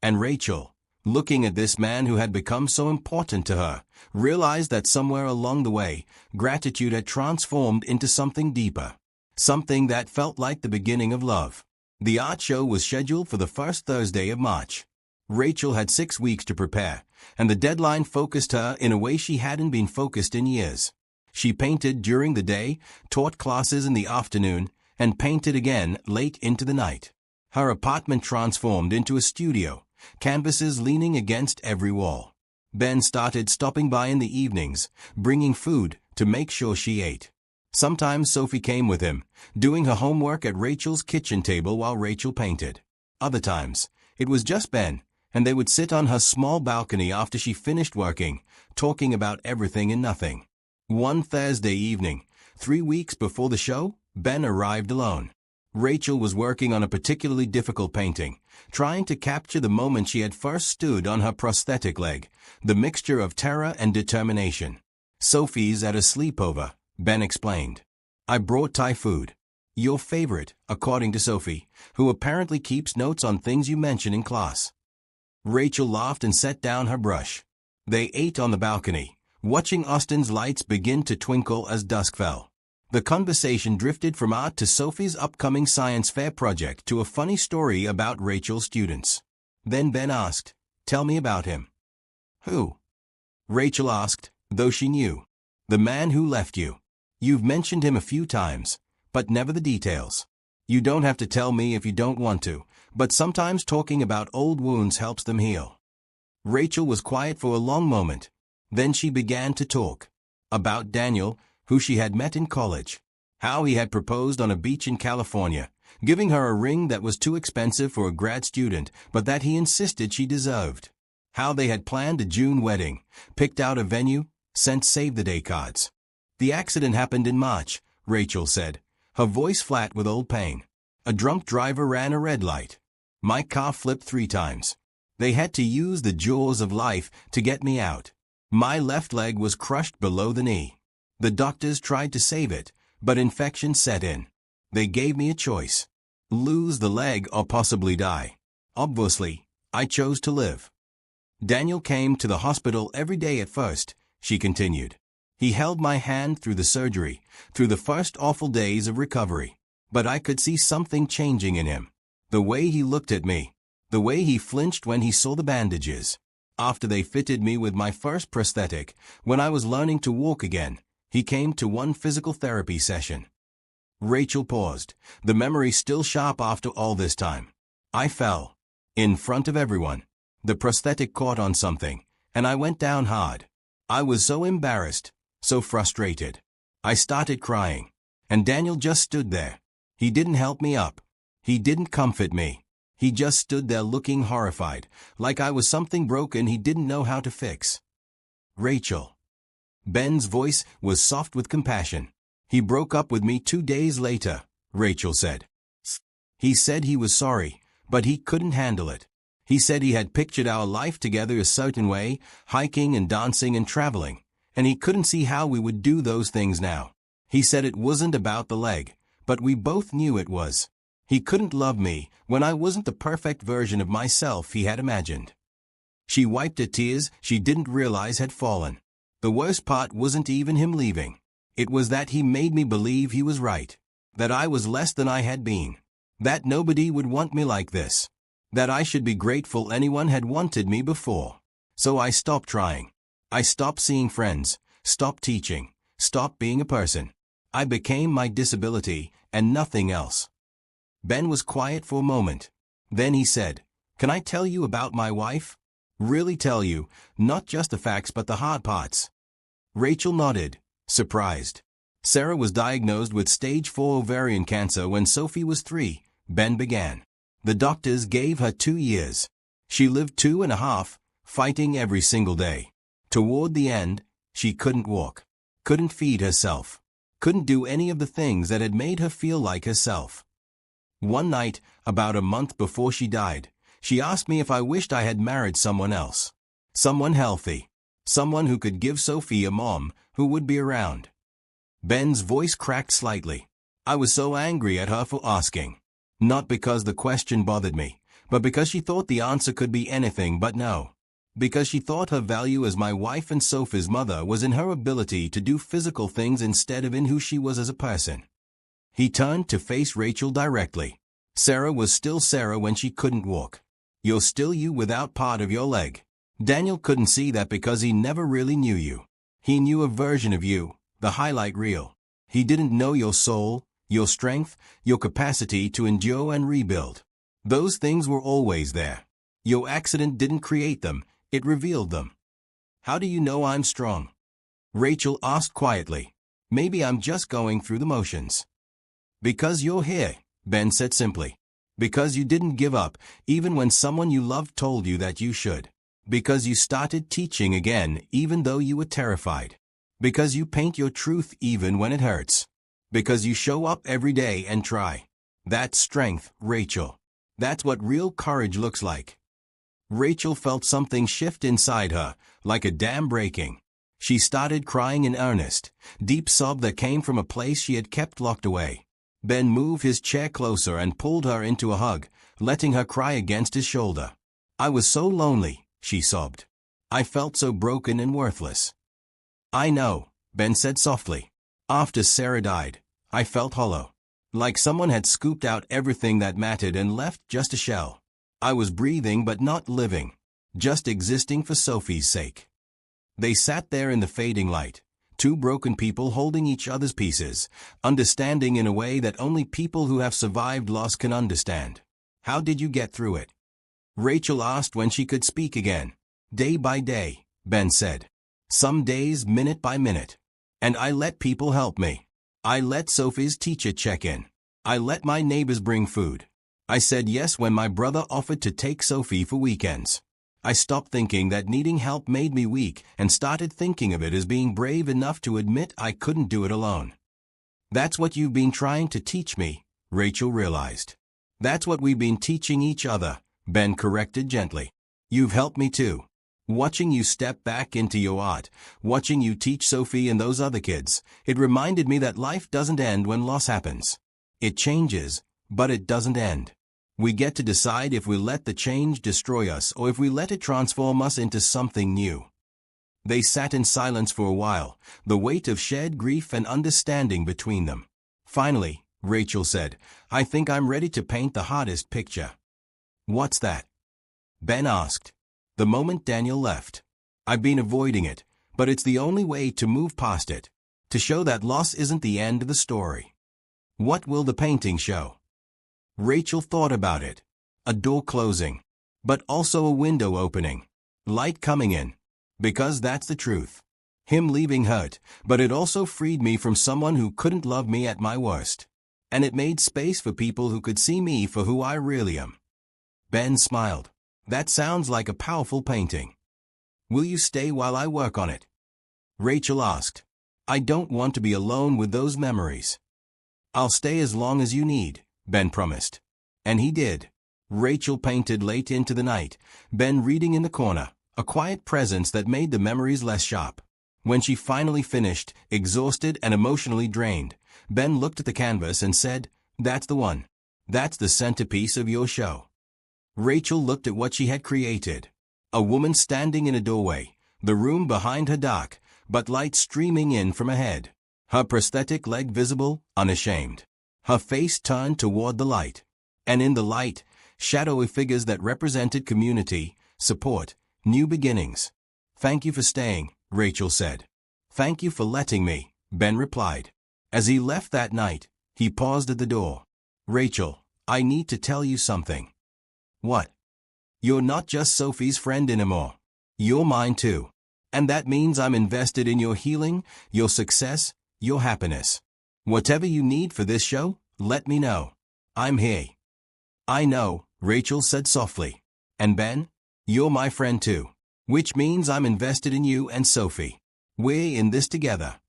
And Rachel, looking at this man who had become so important to her, realized that somewhere along the way, gratitude had transformed into something deeper. Something that felt like the beginning of love. The art show was scheduled for the first Thursday of March. Rachel had 6 weeks to prepare, and the deadline focused her in a way she hadn't been focused in years. She painted during the day, taught classes in the afternoon, and painted again late into the night. Her apartment transformed into a studio, canvases leaning against every wall. Ben started stopping by in the evenings, bringing food to make sure she ate. Sometimes Sophie came with him, doing her homework at Rachel's kitchen table while Rachel painted. Other times, it was just Ben, and they would sit on her small balcony after she finished working, talking about everything and nothing. One Thursday evening, 3 weeks before the show, Ben arrived alone. Rachel was working on a particularly difficult painting, trying to capture the moment she had first stood on her prosthetic leg, the mixture of terror and determination. "Sophie's at a sleepover," Ben explained. "I brought Thai food. Your favorite, according to Sophie, who apparently keeps notes on things you mention in class." Rachel laughed and set down her brush. They ate on the balcony, watching Austin's lights begin to twinkle as dusk fell. The conversation drifted from art to Sophie's upcoming science fair project to a funny story about Rachel's students. Then Ben asked, "Tell me about him." "Who?" Rachel asked, though she knew. "The man who left you. You've mentioned him a few times, but never the details. You don't have to tell me if you don't want to, but sometimes talking about old wounds helps them heal." Rachel was quiet for a long moment. Then she began to talk. About Daniel, who she had met in college. How he had proposed on a beach in California, giving her a ring that was too expensive for a grad student, but that he insisted she deserved. How they had planned a June wedding, picked out a venue, sent save-the-day cards. "The accident happened in March," Rachel said, her voice flat with old pain. "A drunk driver ran a red light. My car flipped 3 times. They had to use the jaws of life to get me out. My left leg was crushed below the knee. The doctors tried to save it, but infection set in. They gave me a choice. Lose the leg or possibly die. Obviously, I chose to live. Daniel came to the hospital every day at first," she continued. "He held my hand through the surgery, through the first awful days of recovery. But I could see something changing in him. The way he looked at me. The way he flinched when he saw the bandages. After they fitted me with my first prosthetic, when I was learning to walk again, he came to one physical therapy session." Rachel paused, the memory still sharp after all this time. "I fell. In front of everyone. The prosthetic caught on something, and I went down hard. I was so embarrassed, so frustrated. I started crying. And Daniel just stood there. He didn't help me up. He didn't comfort me. He just stood there looking horrified, like I was something broken he didn't know how to fix." "Rachel." Ben's voice was soft with compassion. "He broke up with me 2 days later," Rachel said. "He said he was sorry, but he couldn't handle it. He said he had pictured our life together a certain way, hiking and dancing and traveling, and he couldn't see how we would do those things now. He said it wasn't about the leg, but we both knew it was. He couldn't love me when I wasn't the perfect version of myself he had imagined." She wiped her tears she didn't realize had fallen. The worst part wasn't even him leaving. It was that he made me believe he was right. That I was less than I had been. That nobody would want me like this. That I should be grateful anyone had wanted me before. So I stopped trying. I stopped seeing friends, stopped teaching, stopped being a person. I became my disability and nothing else." Ben was quiet for a moment. Then he said, "Can I tell you about my wife? Really tell you, not just the facts but the hard parts." Rachel nodded, surprised. "Sarah was diagnosed with stage 4 ovarian cancer when Sophie was 3, Ben began. The doctors gave her 2 years. She lived 2.5, fighting every single day. Toward the end, she couldn't walk, couldn't feed herself, couldn't do any of the things that had made her feel like herself. One night, about a month before she died, she asked me if I wished I had married someone else. Someone healthy. Someone who could give Sophie a mom who would be around." Ben's voice cracked slightly. "I was so angry at her for asking. Not because the question bothered me, but because she thought the answer could be anything but no. Because she thought her value as my wife and Sophie's mother was in her ability to do physical things instead of in who she was as a person." He turned to face Rachel directly. "Sarah was still Sarah when she couldn't walk. You're still you without part of your leg. Daniel couldn't see that because he never really knew you. He knew a version of you, the highlight reel. He didn't know your soul, your strength, your capacity to endure and rebuild. Those things were always there. Your accident didn't create them, it revealed them." "How do you know I'm strong?" Rachel asked quietly. Maybe I'm just going through the motions. Because you're here, Ben said simply. Because you didn't give up, even when someone you loved told you that you should. Because you started teaching again, even though you were terrified. Because you paint your truth even when it hurts. Because you show up every day and try. That's strength, Rachel. That's what real courage looks like. Rachel felt something shift inside her, like a dam breaking. She started crying in earnest, deep sob that came from a place she had kept locked away. Ben moved his chair closer and pulled her into a hug, letting her cry against his shoulder. I was so lonely, she sobbed. I felt so broken and worthless. I know, Ben said softly. After Sarah died, I felt hollow. Like someone had scooped out everything that mattered and left just a shell. I was breathing but not living, just existing for Sophie's sake. They sat there in the fading light, two broken people holding each other's pieces, understanding in a way that only people who have survived loss can understand. How did you get through it? Rachel asked when she could speak again. Day by day, Ben said. Some days minute by minute. And I let people help me. I let Sophie's teacher check in. I let my neighbors bring food. I said yes when my brother offered to take Sophie for weekends. I stopped thinking that needing help made me weak and started thinking of it as being brave enough to admit I couldn't do it alone. That's what you've been trying to teach me, Rachel realized. That's what we've been teaching each other, Ben corrected gently. You've helped me too. Watching you step back into your art, watching you teach Sophie and those other kids, it reminded me that life doesn't end when loss happens. It changes, but it doesn't end. We get to decide if we let the change destroy us or if we let it transform us into something new. They sat in silence for a while, the weight of shared grief and understanding between them. Finally, Rachel said, I think I'm ready to paint the hardest picture. What's that? Ben asked. The moment Daniel left. I've been avoiding it, but it's the only way to move past it, to show that loss isn't the end of the story. What will the painting show? Rachel thought about it. A door closing, but also a window opening. Light coming in. Because that's the truth. Him leaving hurt, but it also freed me from someone who couldn't love me at my worst. And it made space for people who could see me for who I really am. Ben smiled. That sounds like a powerful painting. Will you stay while I work on it? Rachel asked. I don't want to be alone with those memories. I'll stay as long as you need, Ben promised. And he did. Rachel painted late into the night, Ben reading in the corner, a quiet presence that made the memories less sharp. When she finally finished, exhausted and emotionally drained, Ben looked at the canvas and said, That's the one. That's the centerpiece of your show. Rachel looked at what she had created. A woman standing in a doorway, the room behind her dark, but light streaming in from ahead. Her prosthetic leg visible, unashamed. Her face turned toward the light. And in the light, shadowy figures that represented community, support, new beginnings. Thank you for staying, Rachel said. Thank you for letting me, Ben replied. As he left that night, he paused at the door. Rachel, I need to tell you something. What? You're not just Sophie's friend anymore. You're mine too. And that means I'm invested in your healing, your success, your happiness. Whatever you need for this show, let me know. I'm here. I know, Rachel said softly. And Ben? You're my friend too. Which means I'm invested in you and Sophie. We're in this together.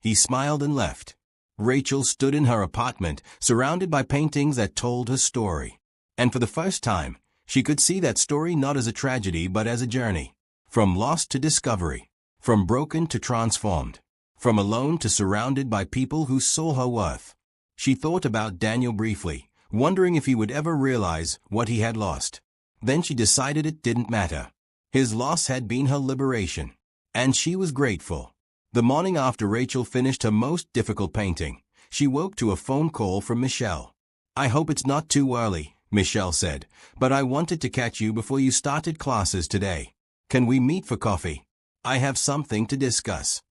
He smiled and left. Rachel stood in her apartment, surrounded by paintings that told her story. And for the first time, she could see that story not as a tragedy but as a journey. From lost to discovery. From broken to transformed. From alone to surrounded by people who saw her worth. She thought about Daniel briefly, wondering if he would ever realize what he had lost. Then she decided it didn't matter. His loss had been her liberation. And she was grateful. The morning after Rachel finished her most difficult painting, she woke to a phone call from Michelle. I hope it's not too early, Michelle said, but I wanted to catch you before you started classes today. Can we meet for coffee? I have something to discuss.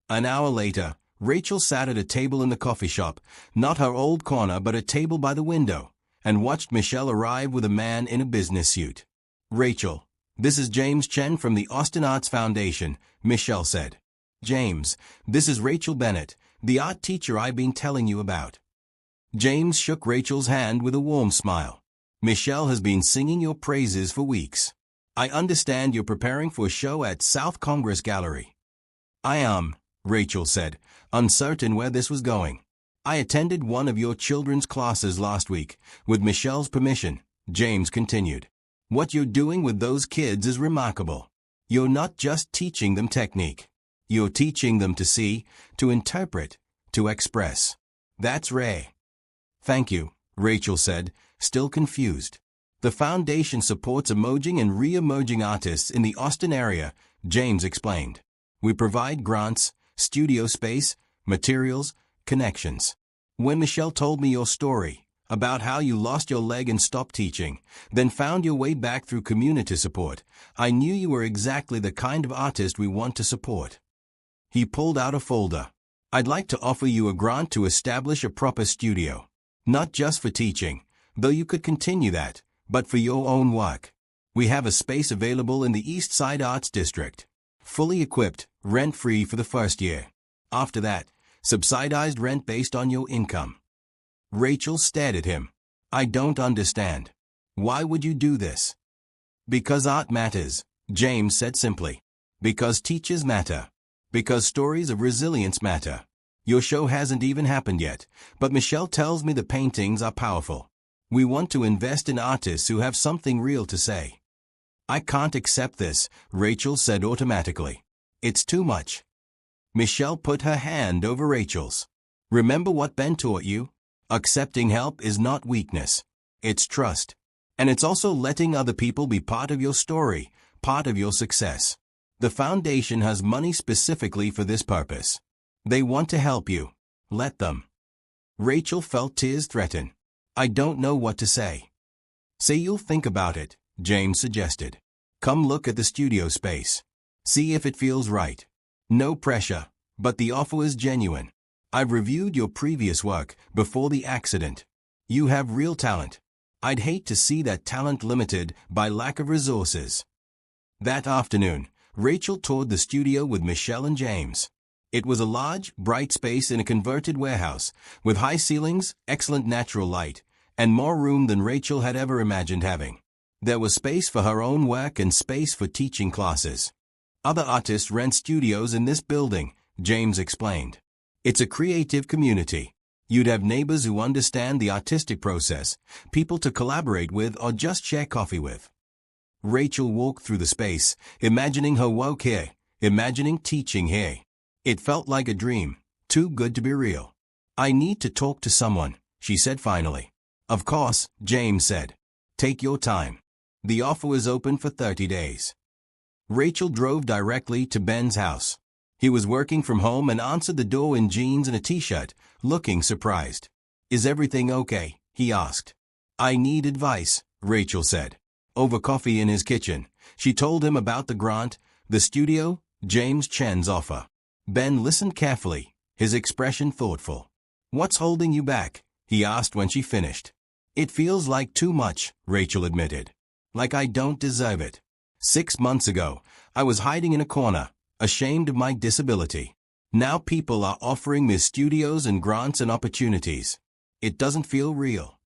An hour later, Rachel sat at a table in the coffee shop, not her old corner but a table by the window, and watched Michelle arrive with a man in a business suit. Rachel, this is James Chen from the Austin Arts Foundation, Michelle said. James, this is Rachel Bennett, The art teacher I've been telling you about. James shook Rachel's hand with a warm smile. Michelle has been singing your praises for weeks. I understand you're preparing for a show at South Congress Gallery. I am, Rachel said, uncertain where this was going. I attended one of your children's classes last week. With Michelle's permission, James continued. What you're doing with those kids is remarkable. You're not just teaching them technique. You're teaching them to see, to interpret, to express. That's rare. Thank you, Rachel said, still confused. The foundation supports emerging and re-emerging artists in the Austin area, James explained. We provide grants, studio space, materials, connections. When Michelle told me your story, about how you lost your leg and stopped teaching, then found your way back through community support, I knew you were exactly the kind of artist we want to support. He pulled out a folder. I'd like to offer you a grant to establish a proper studio. Not just for teaching, though you could continue that, but for your own work. We have a space available in the East Side Arts District. Fully equipped, rent-free for the first year. After that, subsidized rent based on your income. Rachel stared at him. I don't understand. Why would you do this? Because art matters, James said simply. Because teachers matter. Because stories of resilience matter. Your show hasn't even happened yet, but Michelle tells me the paintings are powerful. We want to invest in artists who have something real to say. I can't accept this, Rachel said automatically. It's too much. Michelle put her hand over Rachel's. Remember what Ben taught you? Accepting help is not weakness. It's trust. And it's also letting other people be part of your story, part of your success. The foundation has money specifically for this purpose. They want to help you. Let them. Rachel felt tears threaten. I don't know what to say. Say you'll think about it, James suggested. Come look at the studio space. See if it feels right. No pressure, but the offer is genuine. I've reviewed your previous work before the accident. You have real talent. I'd hate to see that talent limited by lack of resources. That afternoon, Rachel toured the studio with Michelle and James. It was a large, bright space in a converted warehouse, with high ceilings, excellent natural light, and more room than Rachel had ever imagined having. There was space for her own work and space for teaching classes. Other artists rent studios in this building, James explained. It's a creative community. You'd have neighbors who understand the artistic process, people to collaborate with or just share coffee with. Rachel walked through the space, imagining her work here, imagining teaching here. It felt like a dream, too good to be real. I need to talk to someone, she said finally. Of course, James said. Take your time. The offer was open for 30 days. Rachel drove directly to Ben's house. He was working from home and answered the door in jeans and a t-shirt, looking surprised. Is everything okay? He asked. I need advice, Rachel said. Over coffee in his kitchen, she told him about the grant, the studio, James Chen's offer. Ben listened carefully, his expression thoughtful. What's holding you back? He asked when she finished. It feels like too much, Rachel admitted. Like I don't deserve it. 6 months ago, I was hiding in a corner, ashamed of my disability. Now people are offering me studios and grants and opportunities. It doesn't feel real.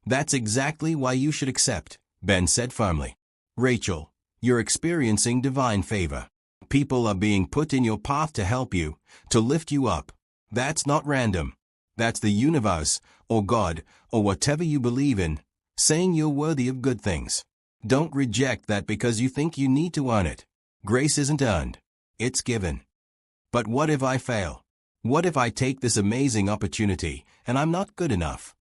That's exactly why you should accept, Ben said firmly. Rachel, you're experiencing divine favor. People are being put in your path to help you, to lift you up. That's not random. That's the universe, or God, or whatever you believe in, saying you're worthy of good things. Don't reject that because you think you need to earn it. Grace isn't earned. It's given. But what if I fail? What if I take this amazing opportunity, and I'm not good enough?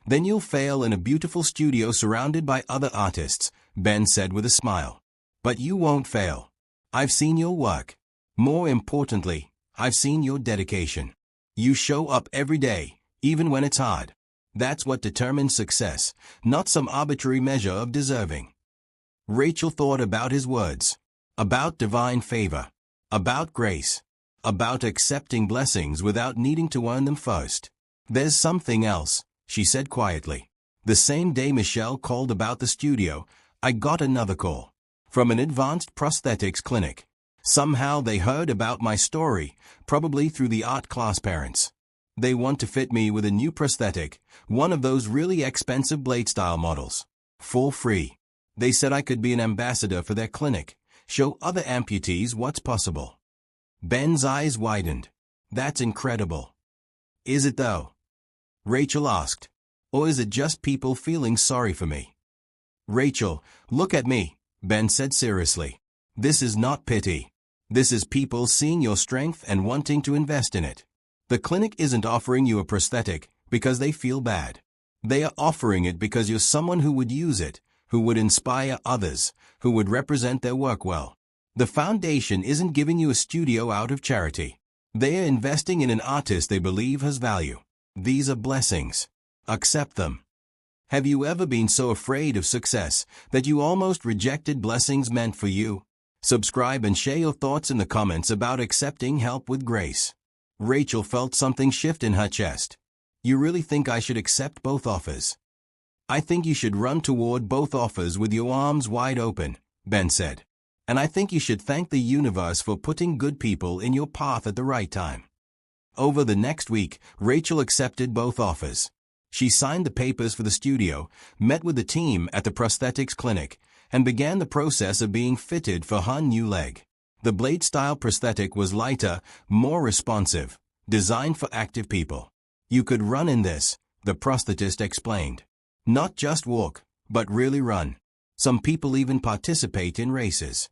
Then you'll fail in a beautiful studio surrounded by other artists, Ben said with a smile. But you won't fail. I've seen your work. More importantly, I've seen your dedication. You show up every day, even when it's hard. That's what determines success, not some arbitrary measure of deserving. Rachel thought about his words, about divine favor, about grace, about accepting blessings without needing to earn them first. There's something else, she said quietly. The same day Michelle called about the studio, I got another call. From an advanced prosthetics clinic. Somehow they heard about my story, probably through the art class parents. They want to fit me with a new prosthetic, one of those really expensive blade-style models. For free. They said I could be an ambassador for their clinic, show other amputees what's possible. Ben's eyes widened. That's incredible. Is it though? Rachel asked. Or is it just people feeling sorry for me? Rachel, look at me, Ben said seriously. This is not pity. This is people seeing your strength and wanting to invest in it. The clinic isn't offering you a prosthetic because they feel bad. They are offering it because you're someone who would use it, who would inspire others, who would represent their work well. The foundation isn't giving you a studio out of charity. They are investing in an artist they believe has value. These are blessings. Accept them. Have you ever been so afraid of success that you almost rejected blessings meant for you? Subscribe and share your thoughts in the comments about accepting help with grace. Rachel felt something shift in her chest. You really think I should accept both offers? I think you should run toward both offers with your arms wide open, Ben said. And I think you should thank the universe for putting good people in your path at the right time. Over the next week, Rachel accepted both offers. She signed the papers for the studio, met with the team at the prosthetics clinic, and began the process of being fitted for her new leg. The blade-style prosthetic was lighter, more responsive, designed for active people. You could run in this, the prosthetist explained. Not just walk, but really run. Some people even participate in races.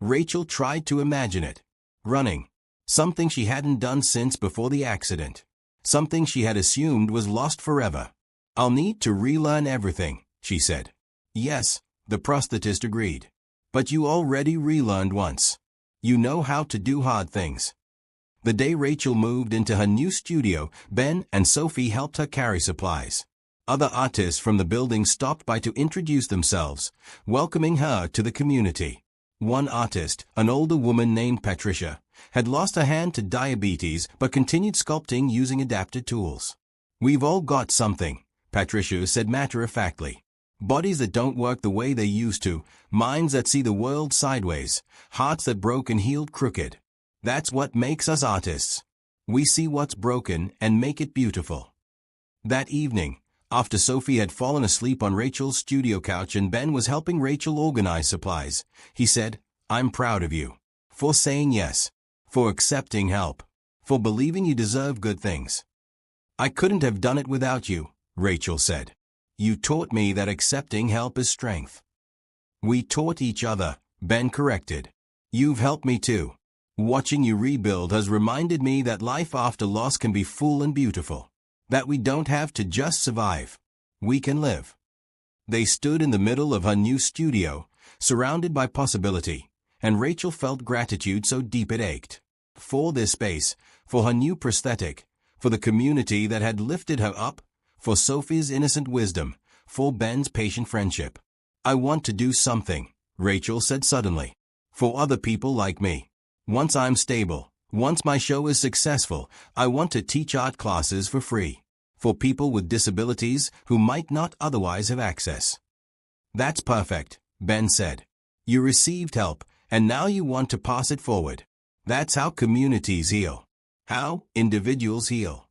Rachel tried to imagine it. Running. Something she hadn't done since before the accident. Something she had assumed was lost forever. I'll need to relearn everything, she said. Yes, the prosthetist agreed. But you already relearned once. You know how to do hard things. The day Rachel moved into her new studio, Ben and Sophie helped her carry supplies. Other artists from the building stopped by to introduce themselves, welcoming her to the community. One artist, an older woman named Patricia, had lost her hand to diabetes but continued sculpting using adapted tools. We've all got something, Patricia said matter-of-factly. Bodies that don't work the way they used to, minds that see the world sideways, hearts that broke and healed crooked. That's what makes us artists. We see what's broken and make it beautiful. That evening, after Sophie had fallen asleep on Rachel's studio couch and Ben was helping Rachel organize supplies, he said, I'm proud of you. For saying yes. For accepting help. For believing you deserve good things. I couldn't have done it without you, Rachel said. You taught me that accepting help is strength. We taught each other, Ben corrected. You've helped me too. Watching you rebuild has reminded me that life after loss can be full and beautiful. That we don't have to just survive. We can live. They stood in the middle of her new studio, surrounded by possibility, and Rachel felt gratitude so deep it ached. For this space, for her new prosthetic, for the community that had lifted her up, for Sophie's innocent wisdom, for Ben's patient friendship. I want to do something, Rachel said suddenly. For other people like me. Once I'm stable, once my show is successful, I want to teach art classes for free. For people with disabilities who might not otherwise have access. That's perfect, Ben said. You received help, and now you want to pass it forward. That's how communities heal. How individuals heal.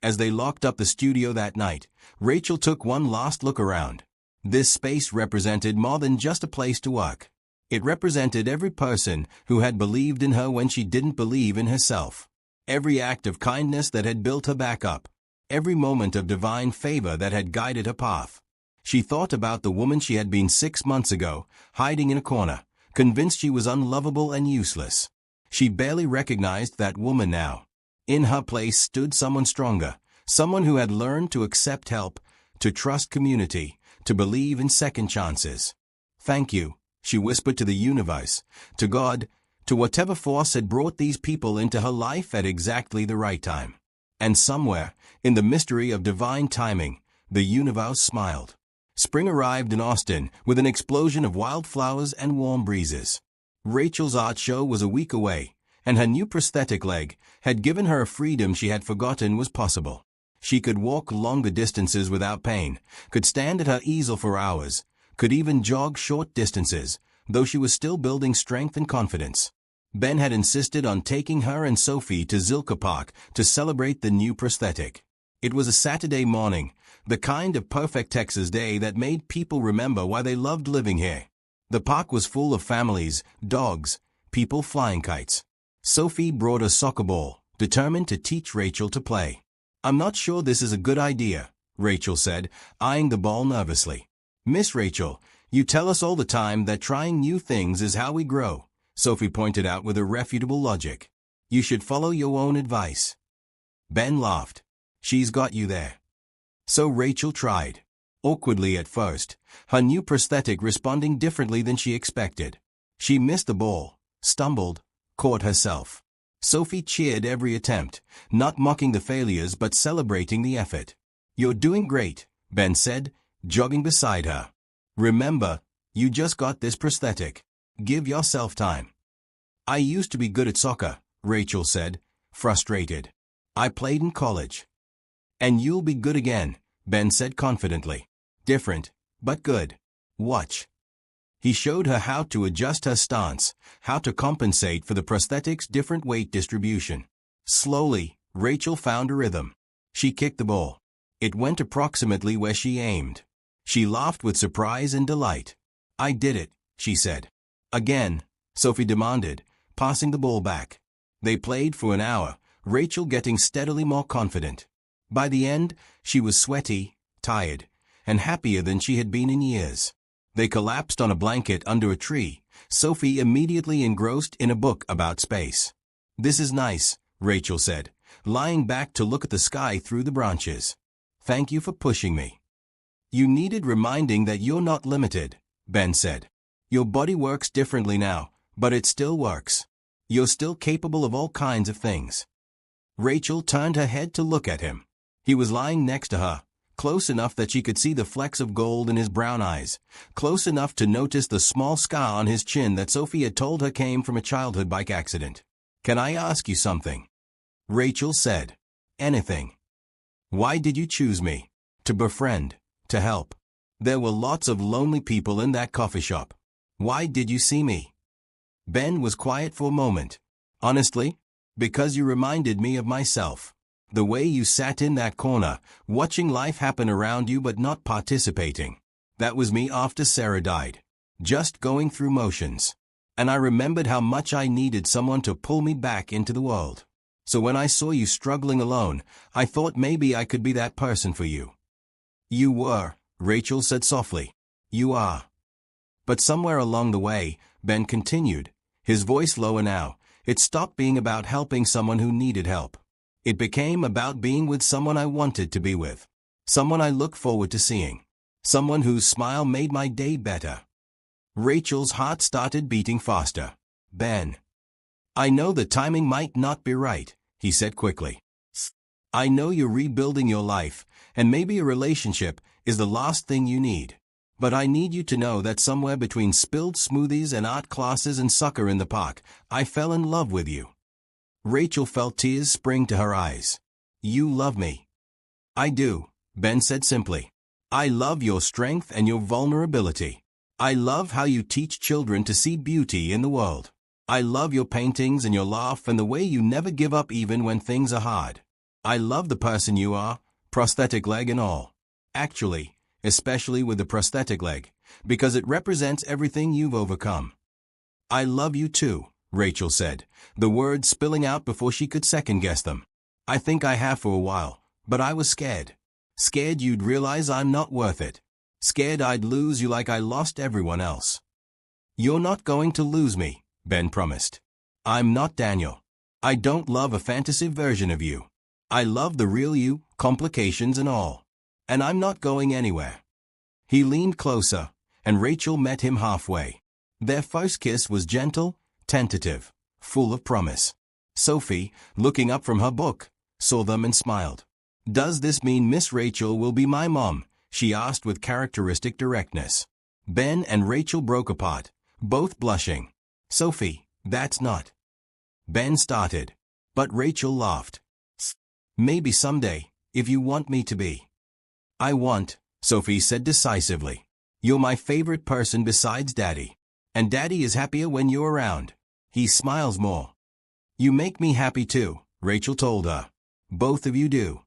As they locked up the studio that night, Rachel took one last look around. This space represented more than just a place to work. It represented every person who had believed in her when she didn't believe in herself. Every act of kindness that had built her back up. Every moment of divine favor that had guided her path. She thought about the woman she had been 6 months ago, hiding in a corner, convinced she was unlovable and useless. She barely recognized that woman now. In her place stood someone stronger, someone who had learned to accept help, to trust community, to believe in second chances. Thank you, she whispered to the universe, to God, to whatever force had brought these people into her life at exactly the right time. And somewhere, in the mystery of divine timing, the universe smiled. Spring arrived in Austin with an explosion of wildflowers and warm breezes. Rachel's art show was a week away, and her new prosthetic leg had given her a freedom she had forgotten was possible. She could walk longer distances without pain, could stand at her easel for hours, could even jog short distances, though she was still building strength and confidence. Ben had insisted on taking her and Sophie to Zilker Park to celebrate the new prosthetic. It was a Saturday morning, the kind of perfect Texas day that made people remember why they loved living here. The park was full of families, dogs, people flying kites. Sophie brought a soccer ball, determined to teach Rachel to play. "I'm not sure this is a good idea," Rachel said, eyeing the ball nervously. "Miss Rachel, you tell us all the time that trying new things is how we grow," Sophie pointed out with irrefutable logic. "You should follow your own advice." Ben laughed. "She's got you there." So Rachel tried. Awkwardly at first, her new prosthetic responding differently than she expected. She missed the ball, stumbled, caught herself. Sophie cheered every attempt, not mocking the failures but celebrating the effort. "You're doing great," Ben said, jogging beside her. "Remember, you just got this prosthetic. Give yourself time." "I used to be good at soccer," Rachel said, frustrated. "I played in college." "And you'll be good again," Ben said confidently. "Different, but good. Watch." He showed her how to adjust her stance, how to compensate for the prosthetic's different weight distribution. Slowly, Rachel found a rhythm. She kicked the ball. It went approximately where she aimed. She laughed with surprise and delight. "I did it," she said. "Again," Sophie demanded, passing the ball back. They played for an hour, Rachel getting steadily more confident. By the end, she was sweaty, tired, and happier than she had been in years. They collapsed on a blanket under a tree, Sophie immediately engrossed in a book about space. "This is nice," Rachel said, lying back to look at the sky through the branches. "Thank you for pushing me." "You needed reminding that you're not limited," Ben said. "Your body works differently now, but it still works. You're still capable of all kinds of things." Rachel turned her head to look at him. He was lying next to her, close enough that she could see the flecks of gold in his brown eyes, close enough to notice the small scar on his chin that Sophie had told her came from a childhood bike accident. "Can I ask you something?" Rachel said. "Anything." "Why did you choose me? To befriend, to help. There were lots of lonely people in that coffee shop. Why did you see me?" Ben was quiet for a moment. "Honestly, because you reminded me of myself. The way you sat in that corner, watching life happen around you but not participating. That was me after Sarah died. Just going through motions. And I remembered how much I needed someone to pull me back into the world. So when I saw you struggling alone, I thought maybe I could be that person for you." "You were," Rachel said softly. "You are." But somewhere along the way, Ben continued, his voice lower now, it stopped being about helping someone who needed help. It became about being with someone I wanted to be with. Someone I look forward to seeing. Someone whose smile made my day better. Rachel's heart started beating faster. "Ben. I know the timing might not be right," he said quickly. "I know you're rebuilding your life, and maybe a relationship is the last thing you need. But I need you to know that somewhere between spilled smoothies and art classes and soccer in the park, I fell in love with you." Rachel felt tears spring to her eyes. "You love me." "I do," Ben said simply. "I love your strength and your vulnerability. I love how you teach children to see beauty in the world. I love your paintings and your laugh and the way you never give up even when things are hard. I love the person you are, prosthetic leg and all. Actually, especially with the prosthetic leg, because it represents everything you've overcome." "I love you too," Rachel said, the words spilling out before she could second-guess them. "I think I have for a while, but I was scared. Scared you'd realize I'm not worth it. Scared I'd lose you like I lost everyone else." "You're not going to lose me," Ben promised. "I'm not Daniel. I don't love a fantasy version of you. I love the real you, complications and all. And I'm not going anywhere." He leaned closer, and Rachel met him halfway. Their first kiss was gentle, tentative, full of promise. Sophie, looking up from her book, saw them and smiled. "Does this mean Miss Rachel will be my mom?" she asked with characteristic directness. Ben and Rachel broke apart, both blushing. "Sophie, that's not." Ben started, but Rachel laughed. "Maybe someday, if you want me to be." "I want," Sophie said decisively. "You're my favorite person besides Daddy. And Daddy is happier when you're around." He smiles more. You make me happy too, Rachel told her. Both of you do.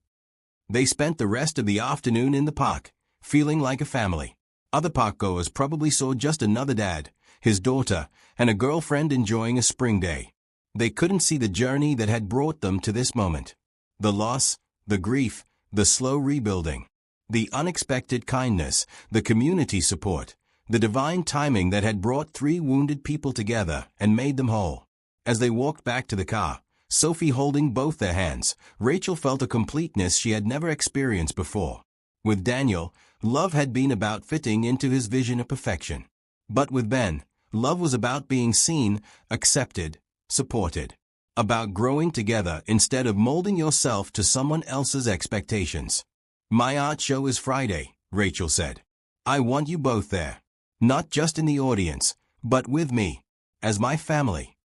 They spent the rest of the afternoon in the park, feeling like a family. Other parkgoers probably saw just another dad, his daughter, and a girlfriend enjoying a spring day. They couldn't see the journey that had brought them to this moment. The loss, the grief, the slow rebuilding, the unexpected kindness, the community support, the divine timing that had brought three wounded people together and made them whole. As they walked back to the car, Sophie holding both their hands, Rachel felt a completeness she had never experienced before. With Daniel, love had been about fitting into his vision of perfection. But with Ben, love was about being seen, accepted, supported. About growing together instead of molding yourself to someone else's expectations. My art show is Friday, Rachel said. I want you both there. Not just in the audience, but with me. As my family.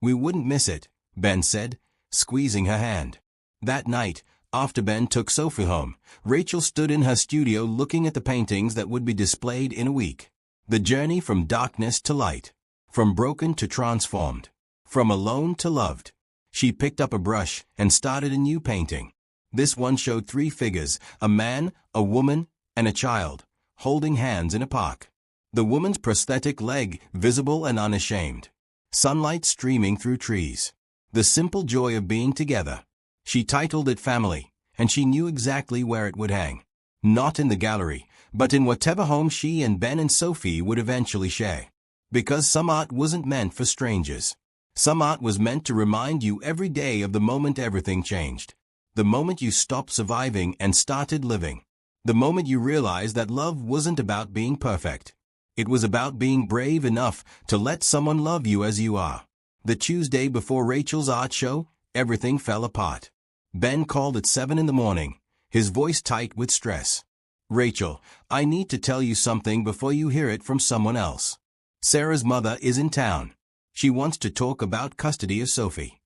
We wouldn't miss it, Ben said, squeezing her hand. That night, after Ben took Sophie home, Rachel stood in her studio looking at the paintings that would be displayed in a week. The journey from darkness to light. From broken to transformed. From alone to loved. She picked up a brush and started a new painting. This one showed three figures, a man, a woman, and a child, holding hands in a park. The woman's prosthetic leg visible and unashamed. Sunlight streaming through trees. The simple joy of being together. She titled it Family, and she knew exactly where it would hang. Not in the gallery, but in whatever home she and Ben and Sophie would eventually share. Because some art wasn't meant for strangers. Some art was meant to remind you every day of the moment everything changed. The moment you stopped surviving and started living. The moment you realized that love wasn't about being perfect. It was about being brave enough to let someone love you as you are. The Tuesday before Rachel's art show, everything fell apart. Ben called at 7 in the morning, his voice tight with stress. Rachel, I need to tell you something before you hear it from someone else. Sarah's mother is in town. She wants to talk about custody of Sophie.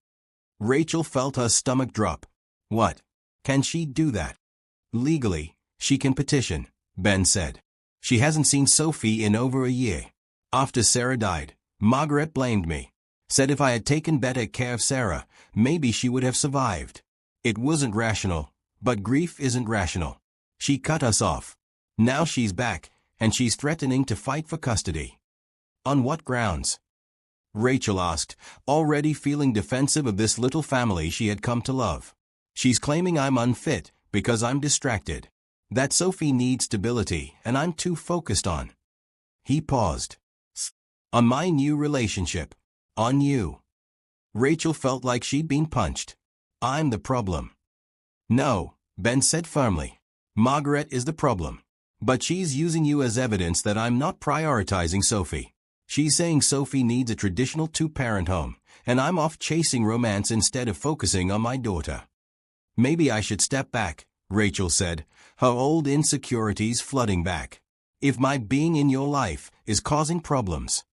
Rachel felt her stomach drop. What? Can she do that? Legally, she can petition, Ben said. She hasn't seen Sophie in over a year. After Sarah died, Margaret blamed me. Said if I had taken better care of Sarah, maybe she would have survived. It wasn't rational, but grief isn't rational. She cut us off. Now she's back, and she's threatening to fight for custody. On what grounds? Rachel asked, already feeling defensive of this little family she had come to love. She's claiming I'm unfit because I'm distracted. That Sophie needs stability and I'm too focused on. He paused. On my new relationship. On you. Rachel felt like she'd been punched. I'm the problem. No, Ben said firmly. Margaret is the problem. But she's using you as evidence that I'm not prioritizing Sophie. She's saying Sophie needs a traditional two-parent home, and I'm off chasing romance instead of focusing on my daughter. Maybe I should step back, Rachel said, her old insecurities flooding back. If my being in your life is causing problems.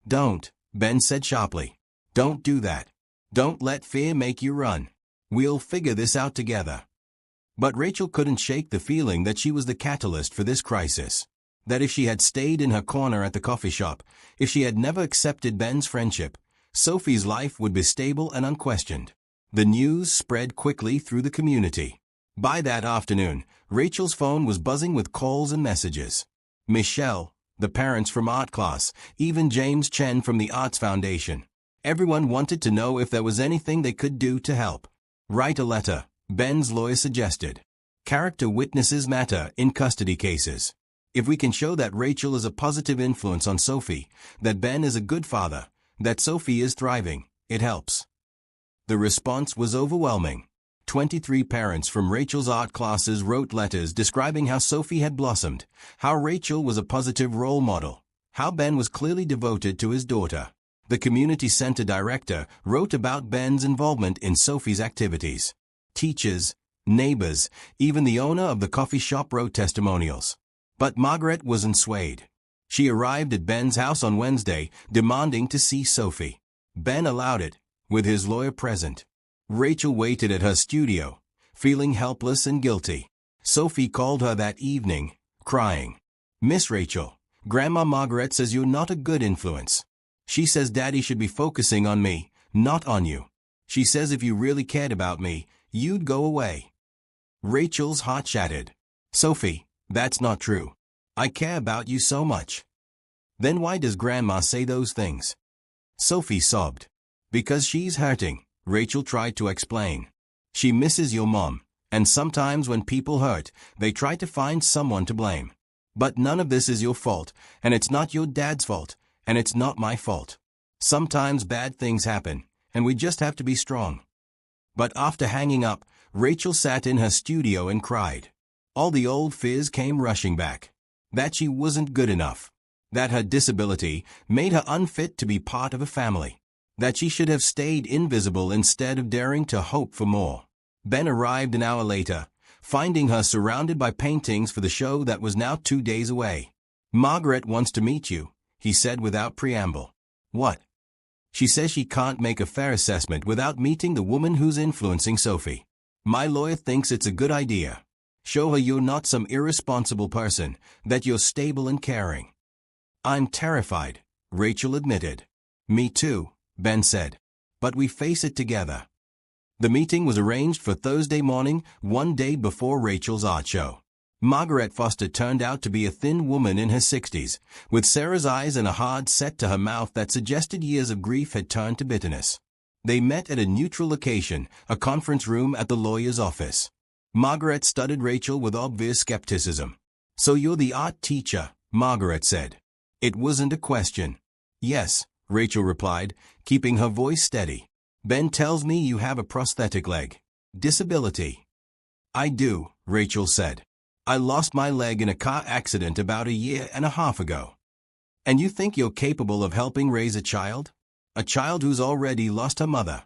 Don't, Ben said sharply. Don't do that. Don't let fear make you run. We'll figure this out together. But Rachel couldn't shake the feeling that she was the catalyst for this crisis. That if she had stayed in her corner at the coffee shop, if she had never accepted Ben's friendship, Sophie's life would be stable and unquestioned. The news spread quickly through the community. By that afternoon, Rachel's phone was buzzing with calls and messages. Michelle, the parents from art class, even James Chen from the Arts Foundation. Everyone wanted to know if there was anything they could do to help. Write a letter, Ben's lawyer suggested. Character witnesses matter in custody cases. If we can show that Rachel is a positive influence on Sophie, that Ben is a good father, that Sophie is thriving, it helps. The response was overwhelming. 23 parents from Rachel's art classes wrote letters describing how Sophie had blossomed, how Rachel was a positive role model, how Ben was clearly devoted to his daughter. The community center director wrote about Ben's involvement in Sophie's activities. Teachers, neighbors, even the owner of the coffee shop wrote testimonials. But Margaret wasn't swayed. She arrived at Ben's house on Wednesday, demanding to see Sophie. Ben allowed it, with his lawyer present. Rachel waited at her studio, feeling helpless and guilty. Sophie called her that evening, crying. Miss Rachel, Grandma Margaret says you're not a good influence. She says Daddy should be focusing on me, not on you. She says if you really cared about me, you'd go away. Rachel's heart shattered. Sophie, that's not true. I care about you so much. Then why does Grandma say those things? Sophie sobbed. Because she's hurting, Rachel tried to explain. She misses your mom, and sometimes when people hurt, they try to find someone to blame. But none of this is your fault, and it's not your dad's fault, and it's not my fault. Sometimes bad things happen, and we just have to be strong. But after hanging up, Rachel sat in her studio and cried. All the old fears came rushing back. That she wasn't good enough. That her disability made her unfit to be part of a family. That she should have stayed invisible instead of daring to hope for more. Ben arrived an hour later, finding her surrounded by paintings for the show that was now 2 days away. Margaret wants to meet you, he said without preamble. What? She says she can't make a fair assessment without meeting the woman who's influencing Sophie. My lawyer thinks it's a good idea. Show her you're not some irresponsible person, that you're stable and caring. I'm terrified, Rachel admitted. Me too, Ben said. But we face it together. The meeting was arranged for Thursday morning, 1 day before Rachel's art show. Margaret Foster turned out to be a thin woman in her 60s, with Sarah's eyes and a hard set to her mouth that suggested years of grief had turned to bitterness. They met at a neutral location, a conference room at the lawyer's office. Margaret studied Rachel with obvious skepticism. So you're the art teacher, Margaret said. It wasn't a question. Yes, Rachel replied, keeping her voice steady. Ben tells me you have a prosthetic leg. Disability. I do, Rachel said. I lost my leg in a car accident about 1.5 years ago. And you think you're capable of helping raise a child? A child who's already lost her mother.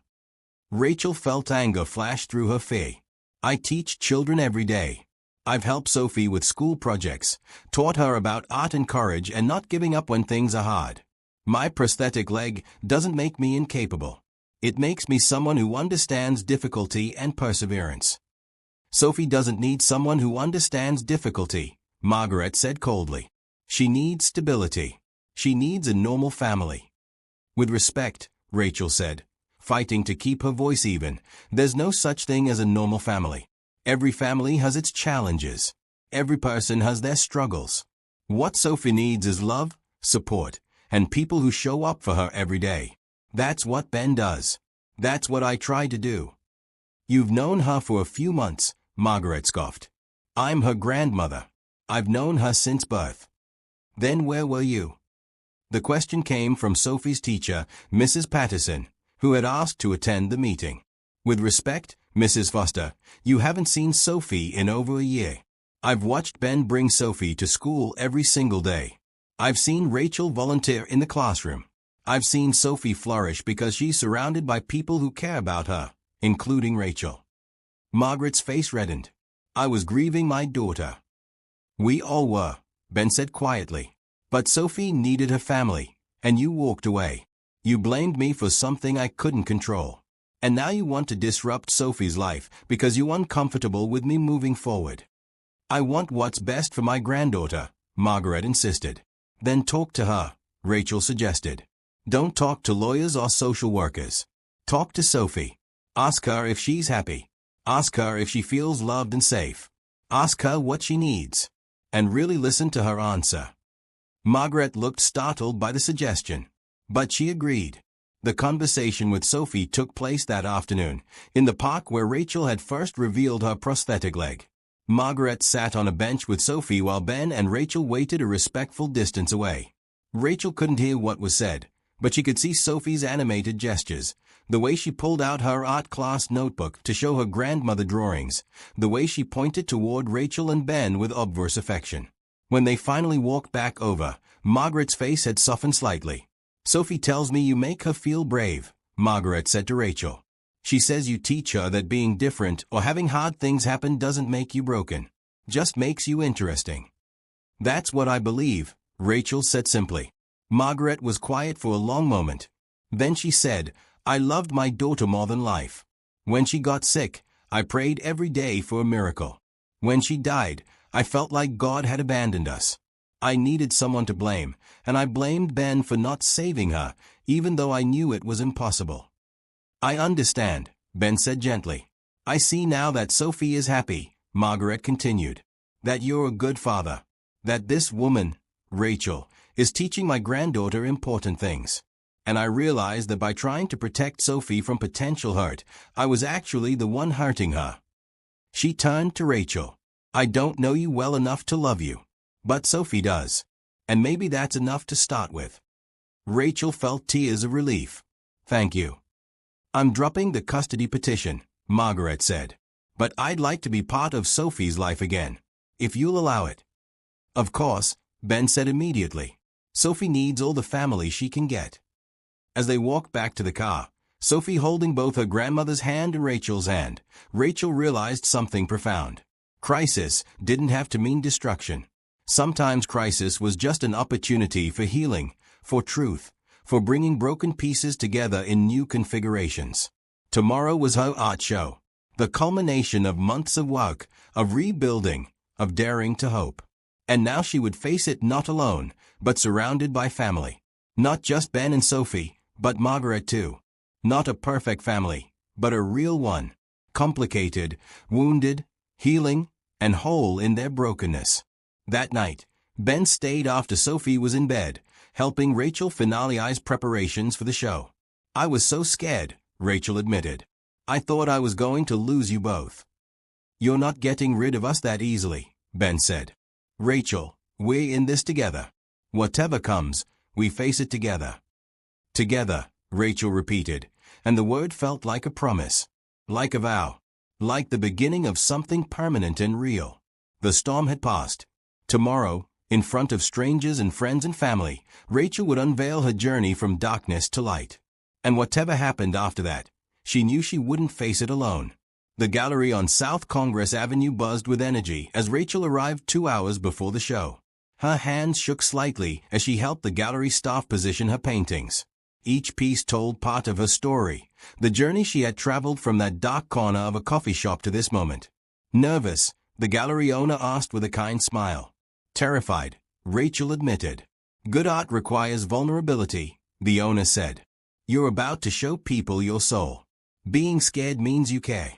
Rachel felt anger flash through her face. I teach children every day. I've helped Sophie with school projects, taught her about art and courage and not giving up when things are hard. My prosthetic leg doesn't make me incapable. It makes me someone who understands difficulty and perseverance. Sophie doesn't need someone who understands difficulty, Margaret said coldly. She needs stability. She needs a normal family. With respect, Rachel said, fighting to keep her voice even, there's no such thing as a normal family. Every family has its challenges. Every person has their struggles. What Sophie needs is love, support, and people who show up for her every day. That's what Ben does. That's what I try to do. You've known her for a few months, Margaret scoffed. I'm her grandmother. I've known her since birth. Then where were you? The question came from Sophie's teacher, Mrs. Patterson, who had asked to attend the meeting. With respect, Mrs. Foster, you haven't seen Sophie in over 1 year. I've watched Ben bring Sophie to school every single day. I've seen Rachel volunteer in the classroom. I've seen Sophie flourish because she's surrounded by people who care about her, including Rachel. Margaret's face reddened. I was grieving my daughter. We all were, Ben said quietly. But Sophie needed her family, and you walked away. You blamed me for something I couldn't control. And now you want to disrupt Sophie's life because you're uncomfortable with me moving forward. I want what's best for my granddaughter, Margaret insisted. Then talk to her, Rachel suggested. Don't talk to lawyers or social workers. Talk to Sophie. Ask her if she's happy. Ask her if she feels loved and safe. Ask her what she needs. And really listen to her answer. Margaret looked startled by the suggestion. But she agreed. The conversation with Sophie took place that afternoon, in the park where Rachel had first revealed her prosthetic leg. Margaret sat on a bench with Sophie while Ben and Rachel waited a respectful distance away. Rachel couldn't hear what was said, but she could see Sophie's animated gestures, the way she pulled out her art class notebook to show her grandmother drawings, the way she pointed toward Rachel and Ben with obvious affection. When they finally walked back over, Margaret's face had softened slightly. Sophie tells me you make her feel brave, Margaret said to Rachel. She says you teach her that being different or having hard things happen doesn't make you broken, just makes you interesting. That's what I believe, Rachel said simply. Margaret was quiet for a long moment. Then she said, I loved my daughter more than life. When she got sick, I prayed every day for a miracle. When she died, I felt like God had abandoned us. I needed someone to blame, and I blamed Ben for not saving her, even though I knew it was impossible. I understand, Ben said gently. I see now that Sophie is happy, Margaret continued. That you're a good father. That this woman, Rachel, is teaching my granddaughter important things. And I realized that by trying to protect Sophie from potential hurt, I was actually the one hurting her. She turned to Rachel. I don't know you well enough to love you. But Sophie does. And maybe that's enough to start with. Rachel felt tears of relief. Thank you. I'm dropping the custody petition, Margaret said. But I'd like to be part of Sophie's life again, if you'll allow it. Of course, Ben said immediately. Sophie needs all the family she can get. As they walked back to the car, Sophie holding both her grandmother's hand and Rachel's hand, Rachel realized something profound. Crisis didn't have to mean destruction. Sometimes crisis was just an opportunity for healing, for truth, for bringing broken pieces together in new configurations. Tomorrow was her art show, the culmination of months of work, of rebuilding, of daring to hope. And now she would face it not alone, but surrounded by family. Not just Ben and Sophie, but Margaret too. Not a perfect family, but a real one. Complicated, wounded, healing, and whole in their brokenness. That night, Ben stayed after Sophie was in bed, helping Rachel finalize preparations for the show. I was so scared, Rachel admitted. I thought I was going to lose you both. You're not getting rid of us that easily, Ben said. Rachel, we're in this together. Whatever comes, we face it together. Together, Rachel repeated, and the word felt like a promise, like a vow, like the beginning of something permanent and real. The storm had passed. Tomorrow, in front of strangers and friends and family, Rachel would unveil her journey from darkness to light. And whatever happened after that, she knew she wouldn't face it alone. The gallery on South Congress Avenue buzzed with energy as Rachel arrived 2 hours before the show. Her hands shook slightly as she helped the gallery staff position her paintings. Each piece told part of her story, the journey she had traveled from that dark corner of a coffee shop to this moment. Nervous, the gallery owner asked with a kind smile. Terrified, Rachel admitted. Good art requires vulnerability, the owner said. You're about to show people your soul. Being scared means you care.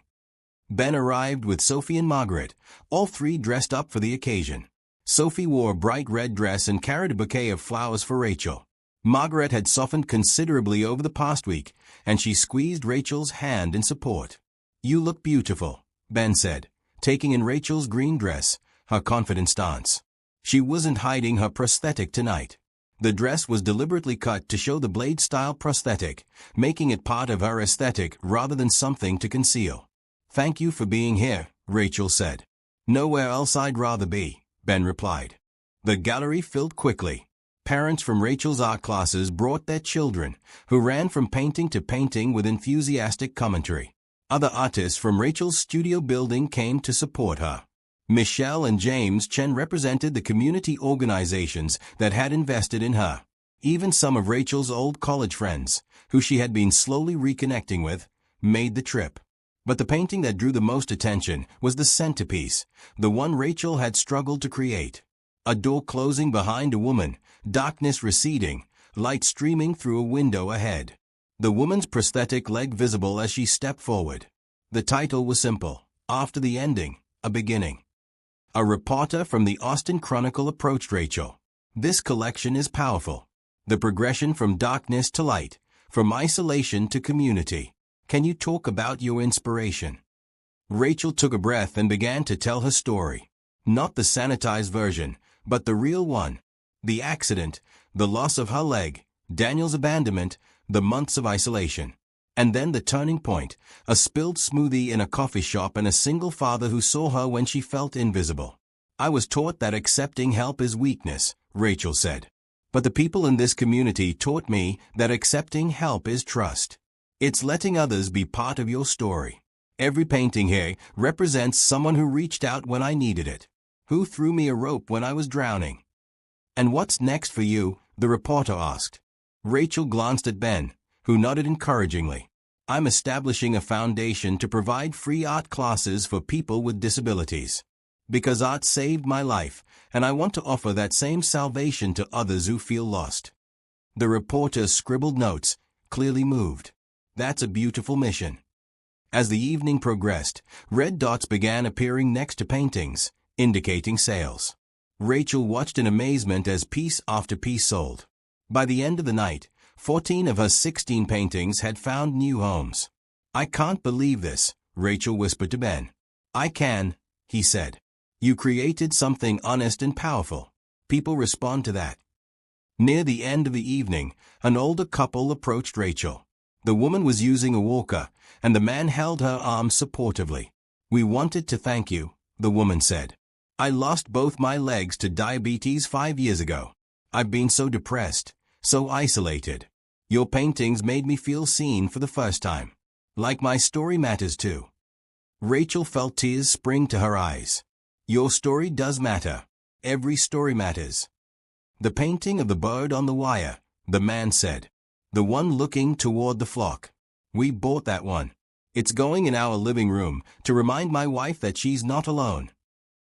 Ben arrived with Sophie and Margaret, all three dressed up for the occasion. Sophie wore a bright red dress and carried a bouquet of flowers for Rachel. Margaret had softened considerably over the past week, and she squeezed Rachel's hand in support. You look beautiful, Ben said, taking in Rachel's green dress, her confident stance. She wasn't hiding her prosthetic tonight. The dress was deliberately cut to show the blade-style prosthetic, making it part of her aesthetic rather than something to conceal. Thank you for being here, Rachel said. Nowhere else I'd rather be, Ben replied. The gallery filled quickly. Parents from Rachel's art classes brought their children, who ran from painting to painting with enthusiastic commentary. Other artists from Rachel's studio building came to support her. Michelle and James Chen represented the community organizations that had invested in her. Even some of Rachel's old college friends, who she had been slowly reconnecting with, made the trip. But the painting that drew the most attention was the centerpiece, the one Rachel had struggled to create. A door closing behind a woman, darkness receding, light streaming through a window ahead. The woman's prosthetic leg visible as she stepped forward. The title was simple, After the Ending, a Beginning. A reporter from the Austin Chronicle approached Rachel. This collection is powerful. The progression from darkness to light, from isolation to community. Can you talk about your inspiration? Rachel took a breath and began to tell her story. Not the sanitized version, but the real one. The accident, the loss of her leg, Daniel's abandonment, the months of isolation. And then the turning point, a spilled smoothie in a coffee shop and a single father who saw her when she felt invisible. I was taught that accepting help is weakness, Rachel said. But the people in this community taught me that accepting help is trust. It's letting others be part of your story. Every painting here represents someone who reached out when I needed it, who threw me a rope when I was drowning. And what's next for you? The reporter asked. Rachel glanced at Ben, who nodded encouragingly. I'm establishing a foundation to provide free art classes for people with disabilities. Because art saved my life, and I want to offer that same salvation to others who feel lost. The reporter scribbled notes, clearly moved. That's a beautiful mission. As the evening progressed, red dots began appearing next to paintings, indicating sales. Rachel watched in amazement as piece after piece sold. By the end of the night, 14 of her 16 paintings had found new homes. I can't believe this, Rachel whispered to Ben. I can, he said. You created something honest and powerful. People respond to that. Near the end of the evening, an older couple approached Rachel. The woman was using a walker, and the man held her arm supportively. We wanted to thank you, the woman said. I lost both my legs to diabetes 5 years ago. I've been so depressed, so isolated. Your paintings made me feel seen for the first time. Like my story matters too. Rachel felt tears spring to her eyes. Your story does matter. Every story matters. The painting of the bird on the wire, the man said. The one looking toward the flock. We bought that one. It's going in our living room to remind my wife that she's not alone.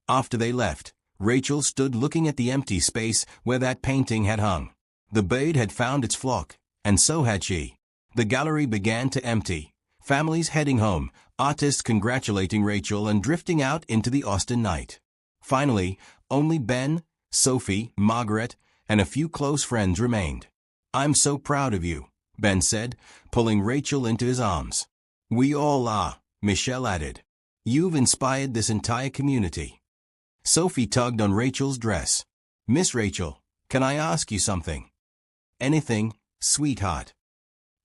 After they left, Rachel stood looking at the empty space where that painting had hung. The bird had found its flock, and so had she. The gallery began to empty. Families heading home, artists congratulating Rachel and drifting out into the Austin night. Finally, only Ben, Sophie, Margaret, and a few close friends remained. I'm so proud of you, Ben said, pulling Rachel into his arms. We all are, Michelle added. You've inspired this entire community. Sophie tugged on Rachel's dress. Miss Rachel, can I ask you something? Anything, sweetheart.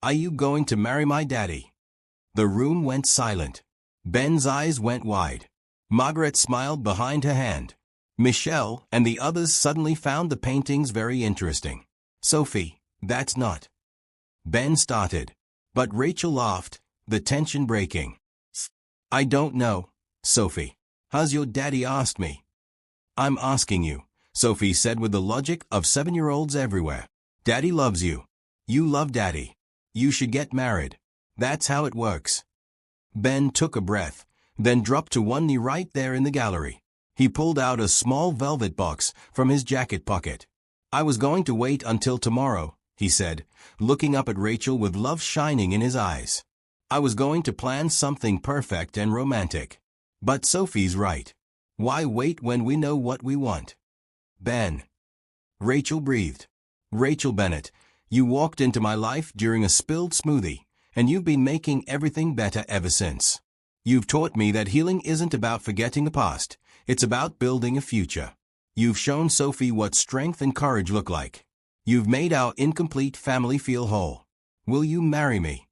Are you going to marry my daddy? The room went silent. Ben's eyes went wide. Margaret smiled behind her hand. Michelle and the others suddenly found the paintings very interesting. Sophie, that's not. Ben started. But Rachel laughed, the tension breaking. I don't know, Sophie. Has your daddy asked me? I'm asking you, Sophie said with the logic of 7-year-olds everywhere. Daddy loves you. You love Daddy. You should get married. That's how it works. Ben took a breath, then dropped to one knee right there in the gallery. He pulled out a small velvet box from his jacket pocket. I was going to wait until tomorrow, he said, looking up at Rachel with love shining in his eyes. I was going to plan something perfect and romantic. But Sophie's right. Why wait when we know what we want? Ben. Rachel breathed. Rachel Bennett, you walked into my life during a spilled smoothie, and you've been making everything better ever since. You've taught me that healing isn't about forgetting the past, it's about building a future. You've shown Sophie what strength and courage look like. You've made our incomplete family feel whole. Will you marry me?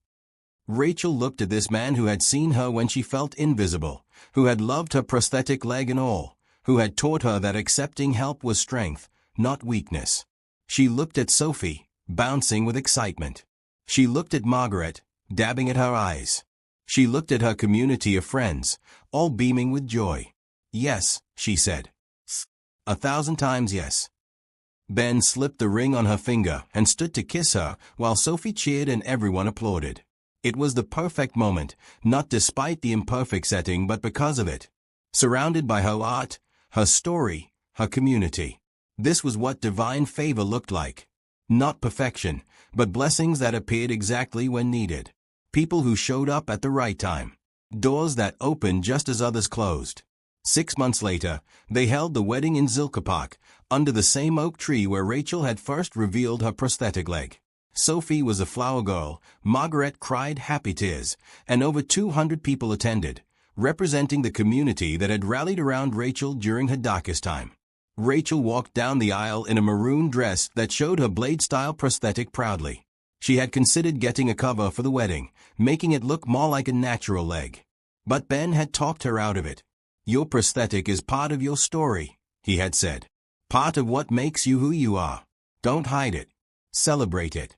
Rachel looked at this man who had seen her when she felt invisible, who had loved her prosthetic leg and all, who had taught her that accepting help was strength, not weakness. She looked at Sophie, bouncing with excitement. She looked at Margaret, dabbing at her eyes. She looked at her community of friends, all beaming with joy. Yes, she said. 1,000 times yes. Ben slipped the ring on her finger and stood to kiss her while Sophie cheered and everyone applauded. It was the perfect moment, not despite the imperfect setting but because of it. Surrounded by her art, her story, her community. This was what divine favor looked like. Not perfection, but blessings that appeared exactly when needed. People who showed up at the right time. Doors that opened just as others closed. 6 months later, they held the wedding in Zilker Park, under the same oak tree where Rachel had first revealed her prosthetic leg. Sophie was a flower girl, Margaret cried happy tears, and over 200 people attended, representing the community that had rallied around Rachel during her darkest time. Rachel walked down the aisle in a maroon dress that showed her blade-style prosthetic proudly. She had considered getting a cover for the wedding, making it look more like a natural leg. But Ben had talked her out of it. Your prosthetic is part of your story, he had said. Part of what makes you who you are. Don't hide it. Celebrate it.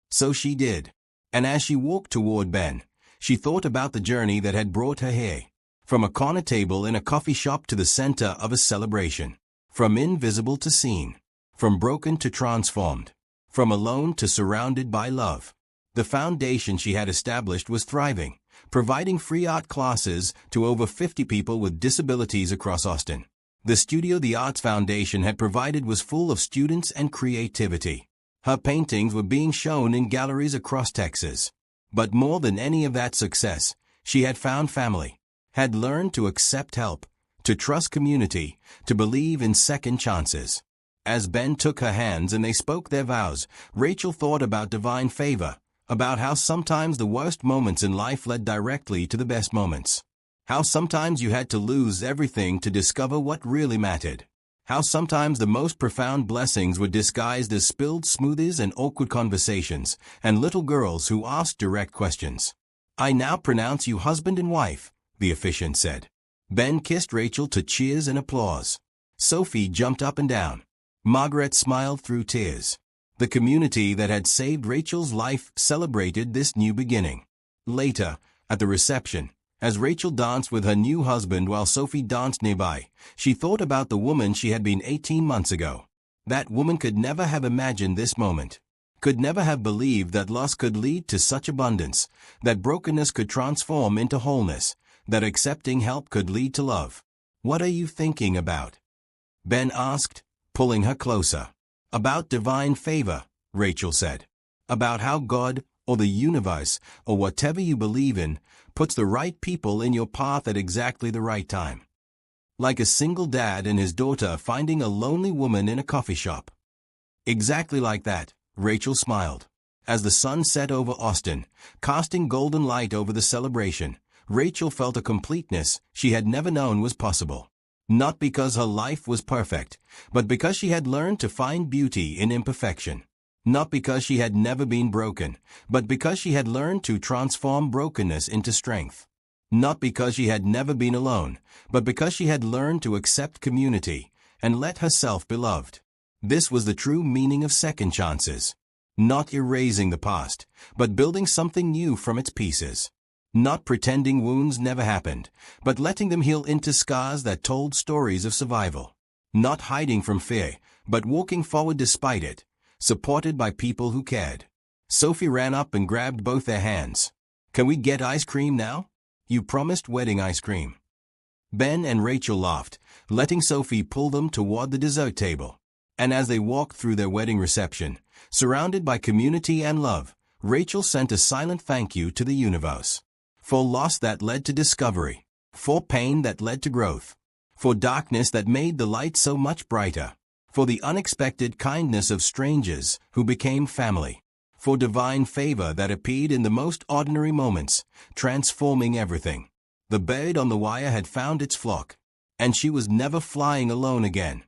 So she did. And as she walked toward Ben, she thought about the journey that had brought her here. From a corner table in a coffee shop to the center of a celebration. From invisible to seen. From broken to transformed. From alone to surrounded by love. The foundation she had established was thriving, providing free art classes to over 50 people with disabilities across Austin. The studio the Arts Foundation had provided was full of students and creativity. Her paintings were being shown in galleries across Texas. But more than any of that success, she had found family, had learned to accept help, to trust community, to believe in second chances. As Ben took her hands and they spoke their vows, Rachel thought about divine favor, about how sometimes the worst moments in life led directly to the best moments. How sometimes you had to lose everything to discover what really mattered. How sometimes the most profound blessings were disguised as spilled smoothies and awkward conversations, and little girls who asked direct questions. "I now pronounce you husband and wife," the officiant said. Ben kissed Rachel to cheers and applause. Sophie jumped up and down. Margaret smiled through tears. The community that had saved Rachel's life celebrated this new beginning. Later, at the reception, as Rachel danced with her new husband while Sophie danced nearby, she thought about the woman she had been 18 months ago. That woman could never have imagined this moment, could never have believed that loss could lead to such abundance, that brokenness could transform into wholeness, that accepting help could lead to love. "What are you thinking about?" Ben asked, pulling her closer. "About divine favor," Rachel said. "About how God, or the universe, or whatever you believe in, puts the right people in your path at exactly the right time. Like a single dad and his daughter finding a lonely woman in a coffee shop." Exactly like that, Rachel smiled. As the sun set over Austin, casting golden light over the celebration, Rachel felt a completeness she had never known was possible. Not because her life was perfect, but because she had learned to find beauty in imperfection. Not because she had never been broken, but because she had learned to transform brokenness into strength. Not because she had never been alone, but because she had learned to accept community and let herself be loved. This was the true meaning of second chances. Not erasing the past, but building something new from its pieces. Not pretending wounds never happened, but letting them heal into scars that told stories of survival. Not hiding from fear, but walking forward despite it, supported by people who cared. Sophie ran up and grabbed both their hands. "Can we get ice cream now? You promised wedding ice cream." Ben and Rachel laughed, letting Sophie pull them toward the dessert table. And as they walked through their wedding reception, surrounded by community and love, Rachel sent a silent thank you to the universe. For loss that led to discovery, for pain that led to growth, for darkness that made the light so much brighter, for the unexpected kindness of strangers who became family, for divine favor that appeared in the most ordinary moments, transforming everything. The bird on the wire had found its flock, and she was never flying alone again.